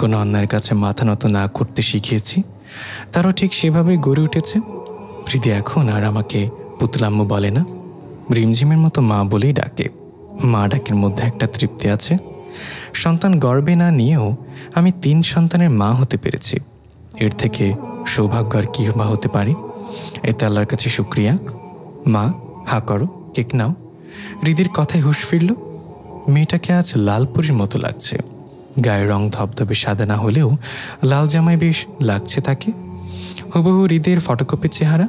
কোনো অন্যায়ের কাছে মাথা নত না করতে শিখিয়েছি। তারও ঠিক সেভাবেই গড়ে উঠেছে। হৃদি এখন আর আমাকে পুতলাম্মু বলে না, রিমঝিমের মতো মা বলেই ডাকে। মা ডাকের মধ্যে একটা তৃপ্তি আছে। সন্তান গর্বে না নিয়েও আমি 3 সন্তানের মা হতে পেরেছি। এর থেকে সৌভাগ্য আর কি মা হতে পারে? এতে আল্লাহর কাছে শুক্রিয়া। মা, হা করো, কেক নাও। হৃদির কথায় হুঁশ ফিরল। মেয়েটাকে আজ লালপুরীর মতো লাগছে। গায়ের রং ধবধবে সাদা না হলেও লাল জামায় বেশ লাগছে তাকে। হুবহু হৃদের ফটোকপি চেহারা।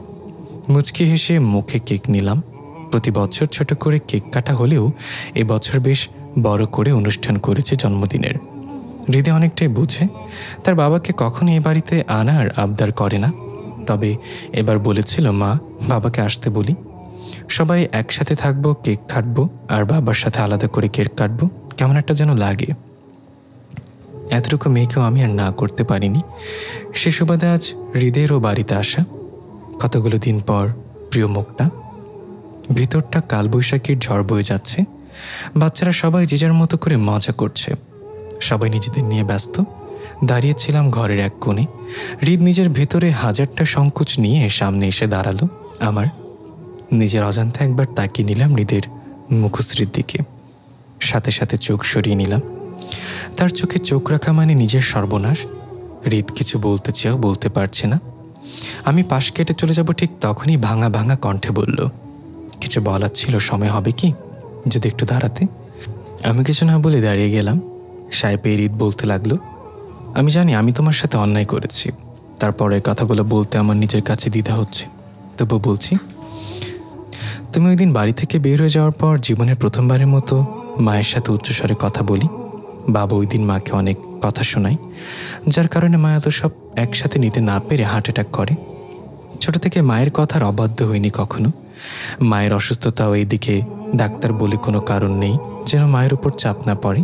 মুচকি হেসে মুখে কেক নিলাম। প্রতি বছর ছোট করে কেক কাটা হলেও এবছর বেশ বড় করে অনুষ্ঠান করেছে জন্মদিনের। হৃদে অনেকটাই বুঝে। তার বাবাকে কখনো এ বাড়িতে আনার আবদার করে না, তবে এবার বলেছিল মা বাবাকে আসতে বলি, সবাই একসাথে থাকবো, কেক কাটবো, আর বাবার সাথে আলাদা করে কেক কাটবো। কেমন একটা যেন লাগে। এতটুকু মেয়েকেও আমি আর না করতে পারিনি। সে সুবাদে আজ হৃদেরও বাড়িতে আসা। কতগুলো দিন পর প্রিয় মুখটা। ভিতরটা কালবৈশাখীর ঝড় বয়ে যাচ্ছে। বাচ্চারা সবাই যে যার মতো করে মজা করছে। সবাই নিজেদের নিয়ে ব্যস্ত। দাঁড়িয়েছিলাম ঘরের এক কোণে। হৃদ নিজের ভেতরে হাজারটা সংকোচ নিয়ে সামনে এসে দাঁড়ালো আমার। নিজের অজান্তে একবার তাকিয়ে নিলাম হৃদের মুখশ্রীর দিকে। সাথে সাথে চোখ সরিয়ে নিলাম। তার চোখে চোখ রাখা মানে নিজের সর্বনাশ। হৃদ কিছু বলতে চেয়েও বলতে পারছে না। আমি পাশ কেটে চলে যাব ঠিক তখনই ভাঙা ভাঙা কণ্ঠে বলল, কিছু বলার ছিল, সময় হবে কি যদি একটু দাঁড়াতে? আমি কিছু না বলে দাঁড়িয়ে গেলাম। সাহেব হৃদ বলতে লাগলো, আমি জানি আমি তোমার সাথে অন্যায় করেছি। তারপরে কথাগুলো বলতে আমার নিজের কাছে দ্বিধা হচ্ছে, তবু বলছি। তুমি ওই দিন বাড়ি থেকে বের হয়ে যাওয়ার পর জীবনের প্রথমবারের মতো মায়ের সাথে উচ্চস্বরে কথা বলি। বাবা ওই দিন মাকে অনেক কথা শোনায়, যার কারণে মা এত সব একসাথে নিতে না পেরে হার্ট অ্যাটাক করে। ছোট থেকে মায়ের কথার অবাধ্য হয়নি কখনো। মায়ের অসুস্থতা ও এইদিকে ডাক্তার বলে কোনো কারণ নেই যেন মায়ের উপর চাপ না পড়ে।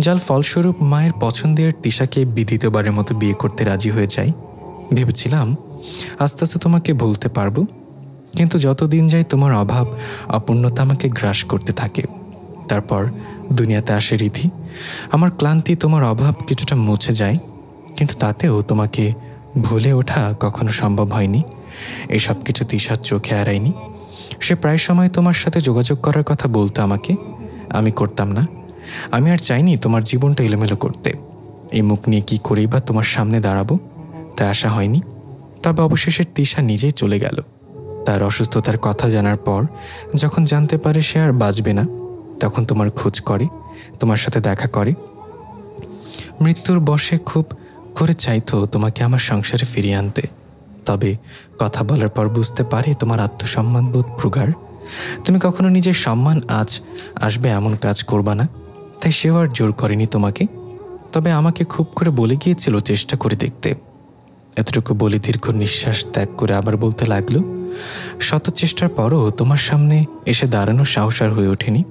যার ফলস্বরূপ মায়ের পছন্দের তিশাকে দ্বিতীয়বারের মতো বিয়ে করতে রাজি হয়ে যায়। ভেবেছিলাম আস্তে আস্তে তোমাকে ভুলতে পারবো, কিন্তু যতদিন যায় তোমার অভাব অপূর্ণতা আমাকে গ্রাস করতে থাকে। তারপর দুনিয়াতে আসে রীতি। আমার ক্লান্তি, তোমার অভাব কিছুটা মুছে যায়, কিন্তু তাতেও তোমাকে ভুলে ওঠা কখনো সম্ভব হয়নি। এসব কিছু তিশার চোখে এড়ায়নি। সে প্রায় সময় তোমার সাথে যোগাযোগ করার কথা বলতো আমাকে, আমি করতাম না। আমি আর চাইনি তোমার জীবনটা এলোমেলো করতে। এই মুখ নিয়ে কী করেই বা তোমার সামনে দাঁড়াবো, তা আশা হয়নি। তবে অবশেষে তিশা নিজেই চলে গেল। তার অসুস্থতার কথা জানার পর যখন জানতে পারে সে আর বাঁচবে না, তখন তোমার খোঁজ করে, তোমার সাথে দেখা করে। মৃত্যুর বশে খুব করে চাইতো তোমাকে আমার সংসারে ফিরিয়ে আনতে, তবে কথা বলার পর বুঝতে পারে তোমার আত্মসম্মানবোধ প্রগাঢ়। তুমি কখনো নিজের সম্মান আজ আসবে এমন কাজ করবা না, তাই সেও আর জোর করেনি তোমাকে। তবে আমাকে খুব করে বলে গিয়েছিল চেষ্টা করে দেখতে। এতটুকু বলে দীর্ঘ নিঃশ্বাস ত্যাগ করে আবার বলতে লাগলো, শত চেষ্টার পরও তোমার সামনে এসে দাঁড়ানোর সাহস আর হয়ে ওঠেনি।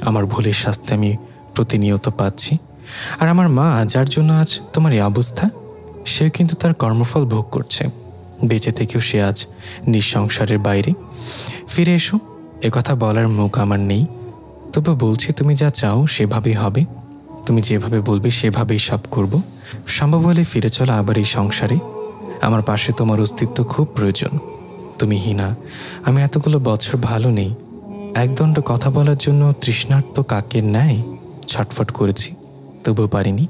আমার ভুলের শাস্তি আমি প্রতিনিয়ত পাচ্ছি, আর আমার মা যার জন্য আজ তোমার এই অবস্থা, সেও কিন্তু তার কর্মফল ভোগ করছে। বেঁচে থেকেও সে আজ নিঃসংসারের বাইরে। ফিরে এসো, একথা বলার মুখ আমার নেই, তবু বলছি তুমি যা চাও সেভাবেই হবে। তুমি যেভাবে বলবে সেভাবেই সব করব। সম্ভব হলে ফিরে চলো আবার এই সংসারে। আমার পাশে তোমার অস্তিত্ব খুব প্রয়োজন। তুমি হীনা, আমি এতগুলো বছর ভালো নেই। একদণ্ড কথা বলার জন্য তৃষ্ণার্ত কাকের ন্যায় ছটফট করেছি, তবুও পারিনি।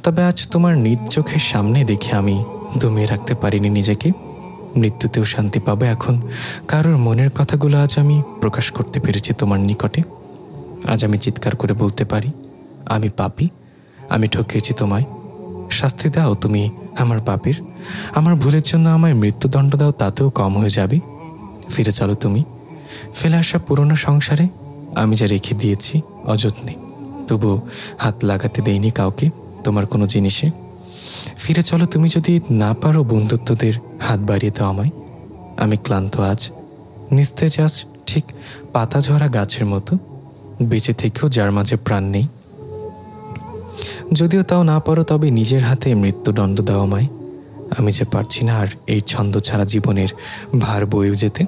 তবে আজ তোমার নিজ চোখের সামনে দেখে আমি দমিয়ে রাখতে পারিনি নিজেকে। মৃত্যুতেও শান্তি পাবো এখন কারোর মনের কথাগুলো আজ আমি প্রকাশ করতে পেরেছি তোমার নিকটে। আজ আমি চিৎকার করে বলতে পারি, আমি পাপী, আমি ঠকিয়েছি তোমায়। শাস্তি দাও তুমি আমার পাপের। আমার ভুলের জন্য আমায় মৃত্যুদণ্ড দাও, তাতেও কম হয়ে যাবে। ফিরে চলো তুমি, ফেলে আসা পুরনো সংসারে। আমি যা রেখে দিয়েছি অযত্নে, তবু হাত লাগাতে দেইনি কাউকে তোমার কোনো জিনিসে। ফিরে চলো তুমি, যদি না পারো বন্ধুত্বদের হাত বাড়িয়ে দাও আমায়। আমি ক্লান্ত আজ, নিস্তেজ আজ, ঠিক পাতা ঝরা গাছের মতো, বেঁচে থেকেও যার মাঝে প্রাণ নেই। যদিও তাও না পারো, তবে নিজের হাতে মৃত্যুদণ্ড দাও আমায়। আমি যে পারছি না আর এই ছন্দ ছাড়া জীবনের ভার বয়ে যেতে।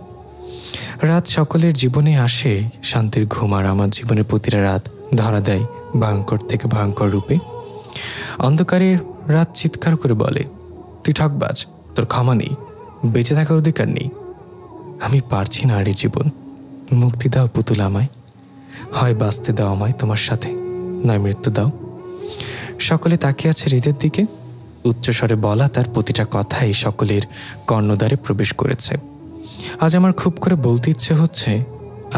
রাত সকলের জীবনে আসে শান্তির ঘুম, আর আমার জীবনের প্রতিটা রাত ধরা দেয় ভয়ঙ্কর থেকে ভয়ঙ্কর রূপে। অন্ধকারের রাত চিৎকার করে বলে, তুই ঠকবাজ, তোর ক্ষমা নেই, বেঁচে থাকার অধিকার নেই। আমি পারছি না আর এই জীবন। মুক্তি দাও পুতুল আমায়, হয় বাঁচতে দাও আমায় তোমার সাথে, নয় মৃত্যু দাও। সকলে তাকিয়ে আছে হৃদের দিকে। উচ্চস্বরে বলা তার প্রতিটা কথাই সকলের কর্ণদ্বারে প্রবেশ করেছে। আজ আমার খুব করে বলতে ইচ্ছে হচ্ছে,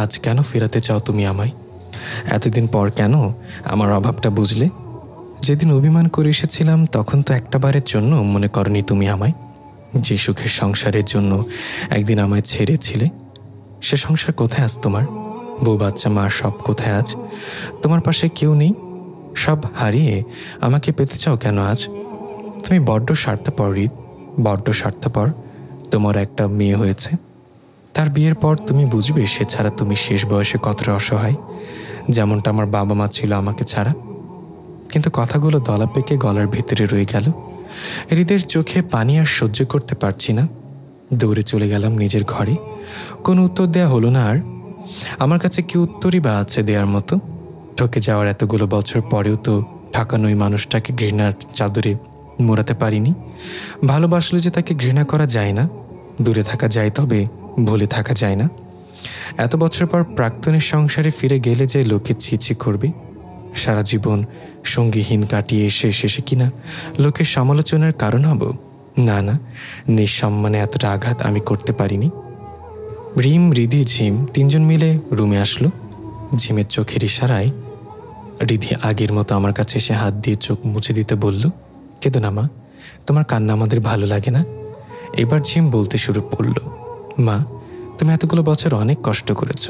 আজ কেন ফেরাতে চাও তুমি আমায়? এতদিন পর কেন আমার অভাবটা বুঝলে? যেদিন অভিমান করে এসেছিলাম তখন তো একটাবারের জন্য মনে করনি তুমি আমায়। যে সুখের সংসারের জন্য একদিন আমায় ছেড়েছিলে, সে সংসার কোথায় আজ তোমার? বউ বাচ্চা মা সব কোথায় আজ? তোমার পাশে কেউ নেই। সব হারিয়ে আমাকে পেতে চাও কেন আজ? তুমি বড্ড স্বার্থপর হৃদ, বড্ড স্বার্থপর। তোমার একটা মেয়ে হয়েছে, তার বিয়ের পর তুমি বুঝবে সে ছাড়া তুমি শেষ বয়সে কতটা অসহায়, যেমনটা আমার বাবা মা ছিল আমাকে ছাড়া। কিন্তু কথাগুলো দলা পেকে গলার ভিতরে রয়ে গেল। হৃদের চোখে পানি আর সহ্য করতে পারছি না। দৌড়ে চলে গেলাম নিজের ঘরে। কোনো উত্তর দেয়া হলো না আর। আমার কাছে কি উত্তরই বা আছে দেওয়ার মতো? ঠকে যাওয়ার এতগুলো বছর পরেও তো ঠকানো ওই মানুষটাকে ঘৃণার চাদরে মোড়াতে পারিনি। ভালোবাসলে যে তাকে ঘৃণা করা যায় না, দূরে থাকা যায়, তবে ভুলে থাকা যায় না। এত বছর পর প্রাক্তনের সংসারে ফিরে গেলে যে লোকে ছিছি করবে, সারা জীবন সঙ্গীহীন কাটিয়ে এসে শেষে কিনা লোকের সমালোচনার কারণ হব? না না, নিঃসম্মানে এতটা আঘাত আমি করতে পারিনি। রিম, রিধি, ঝিম তিনজন মিলে রুমে আসলো। ঝিমের চোখের ইশারায় রিধি আগের মতো আমার কাছে এসে হাত দিয়ে চোখ মুছে দিতে বলল, কেঁদো না মা, তোমার কান্না আমাদের ভালো লাগে না। এবার ঝিম বলতে শুরু করল, মা, তুমি এতগুলো বছর অনেক কষ্ট করেছ,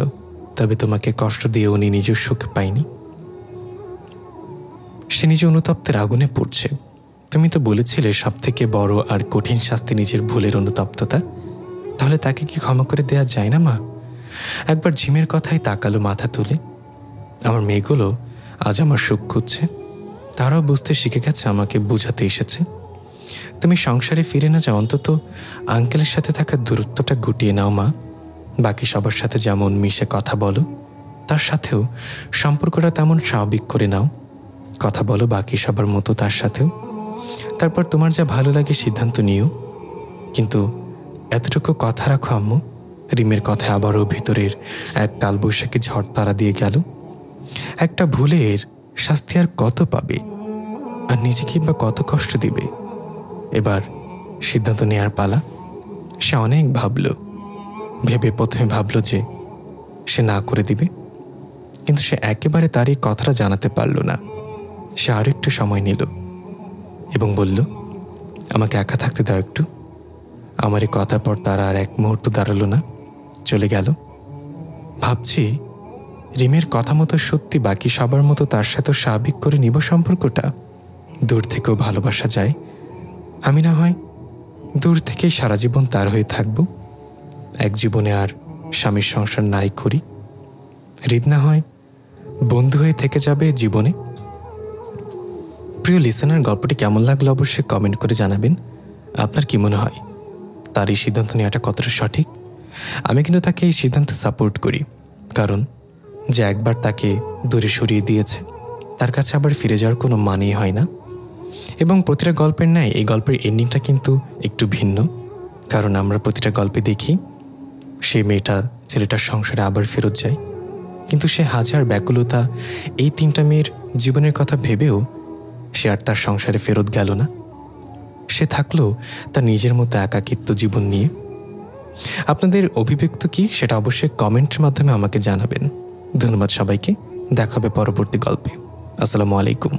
তবে তোমাকে কষ্ট দিয়ে উনি নিজের সুখ পায়নি। সে নিজে অনুতপ্তের আগুনে পড়ছে। তুমি তো বলেছিলে সব থেকে বড় আর কঠিন শাস্তি নিজের ভুলের অনুতপ্ততা। তাহলে তাকে কি ক্ষমা করে দেয়া যায় না মা? একবার ঝিমের কথাই তাকালো মাথা তুলে। আমার মেয়েগুলো আজ আমার সুখ খুঁজছে, তারাও বুঝতে শিখে গেছে, আমাকে বুঝাতে এসেছে। তুমি সংসারে ফিরে না যাও, অন্তত আঙ্কেলের সাথে থাকা দূরত্বটা গুটিয়ে নাও মা। বাকি সবার সাথে যেমন মিশে কথা বলো, তার সাথেও সম্পর্কটা তেমন স্বাভাবিক করে নাও। কথা বলো বাকি সবার মতো তার সাথেও। তারপর তোমার যা ভালো লাগে সিদ্ধান্ত নিও। কিন্তু এতটুকু কথা রাখো আম্মু। রিমের কথায় আবারও ভিতরের এক কালবৈশাখী ঝড় তারা দিয়ে গেল। একটা ভুলের শাস্তি আর কত পাবে, আর নিজেকে বা কত কষ্ট দিবে? এবার সিদ্ধান্ত নেয়ার পালা। সে অনেক ভাবল, ভেবে প্রথমে ভাবল যে সে না করে দিবে, কিন্তু সে একেবারে তার এই কথাটা জানাতে পারল না। সে আরো একটু সময় নিল। এবং বলল, আমাকে একা থাকতে দাও একটু। আমার এই কথার পর তারা আর এক মুহূর্ত দাঁড়ালো না, চলে গেল। ভাবছি, রিমের কথা মতো সত্যি বাকি সবার মতো তার সাথে স্বাভাবিক করে নিব সম্পর্কটা। দূর থেকেও ভালোবাসা যায়। আমি না হয় দূর থেকেই সারা জীবন তার হয়ে থাকব। এক জীবনে আর স্বামীর সংসার নাই করি। হৃদ না হয় বন্ধু হয়ে থেকে যাবে জীবনে। প্রিয় লিসেনার, গল্পটি কেমন লাগলো অবশ্যই কমেন্ট করে জানাবেন। আপনার কি মনে হয় তার এই সিদ্ধান্ত নেওয়াটা কতটা সঠিক? আমি কিন্তু তাকে এই সিদ্ধান্তে সাপোর্ট করি, কারণ যে একবার তাকে দূরে সরিয়ে দিয়েছে তার কাছে আবার ফিরে যাওয়ার কোনো মানেই হয় না। এবং প্রতিটা গল্পের ন্যায় এই গল্পের এন্ডিংটা কিন্তু একটু ভিন্ন, কারণ আমরা প্রতিটা গল্পে দেখি সেই মেয়েটা ছেলেটার সংসারে আবার ফেরত যায়, কিন্তু সে হাজার ব্যাকুলতা এই তিনটা মেয়ের জীবনের কথা ভেবেও সে আর তার সংসারে ফেরত গেল না। সে থাকলো তার নিজের মতো একাকিত্ব জীবন নিয়ে। আপনাদের অভিব্যক্ত কি সেটা অবশ্যই কমেন্টের মাধ্যমে আমাকে জানাবেন। ধন্যবাদ সবাইকে। দেখা হবে পরবর্তী গল্পে। আসসালামু আলাইকুম।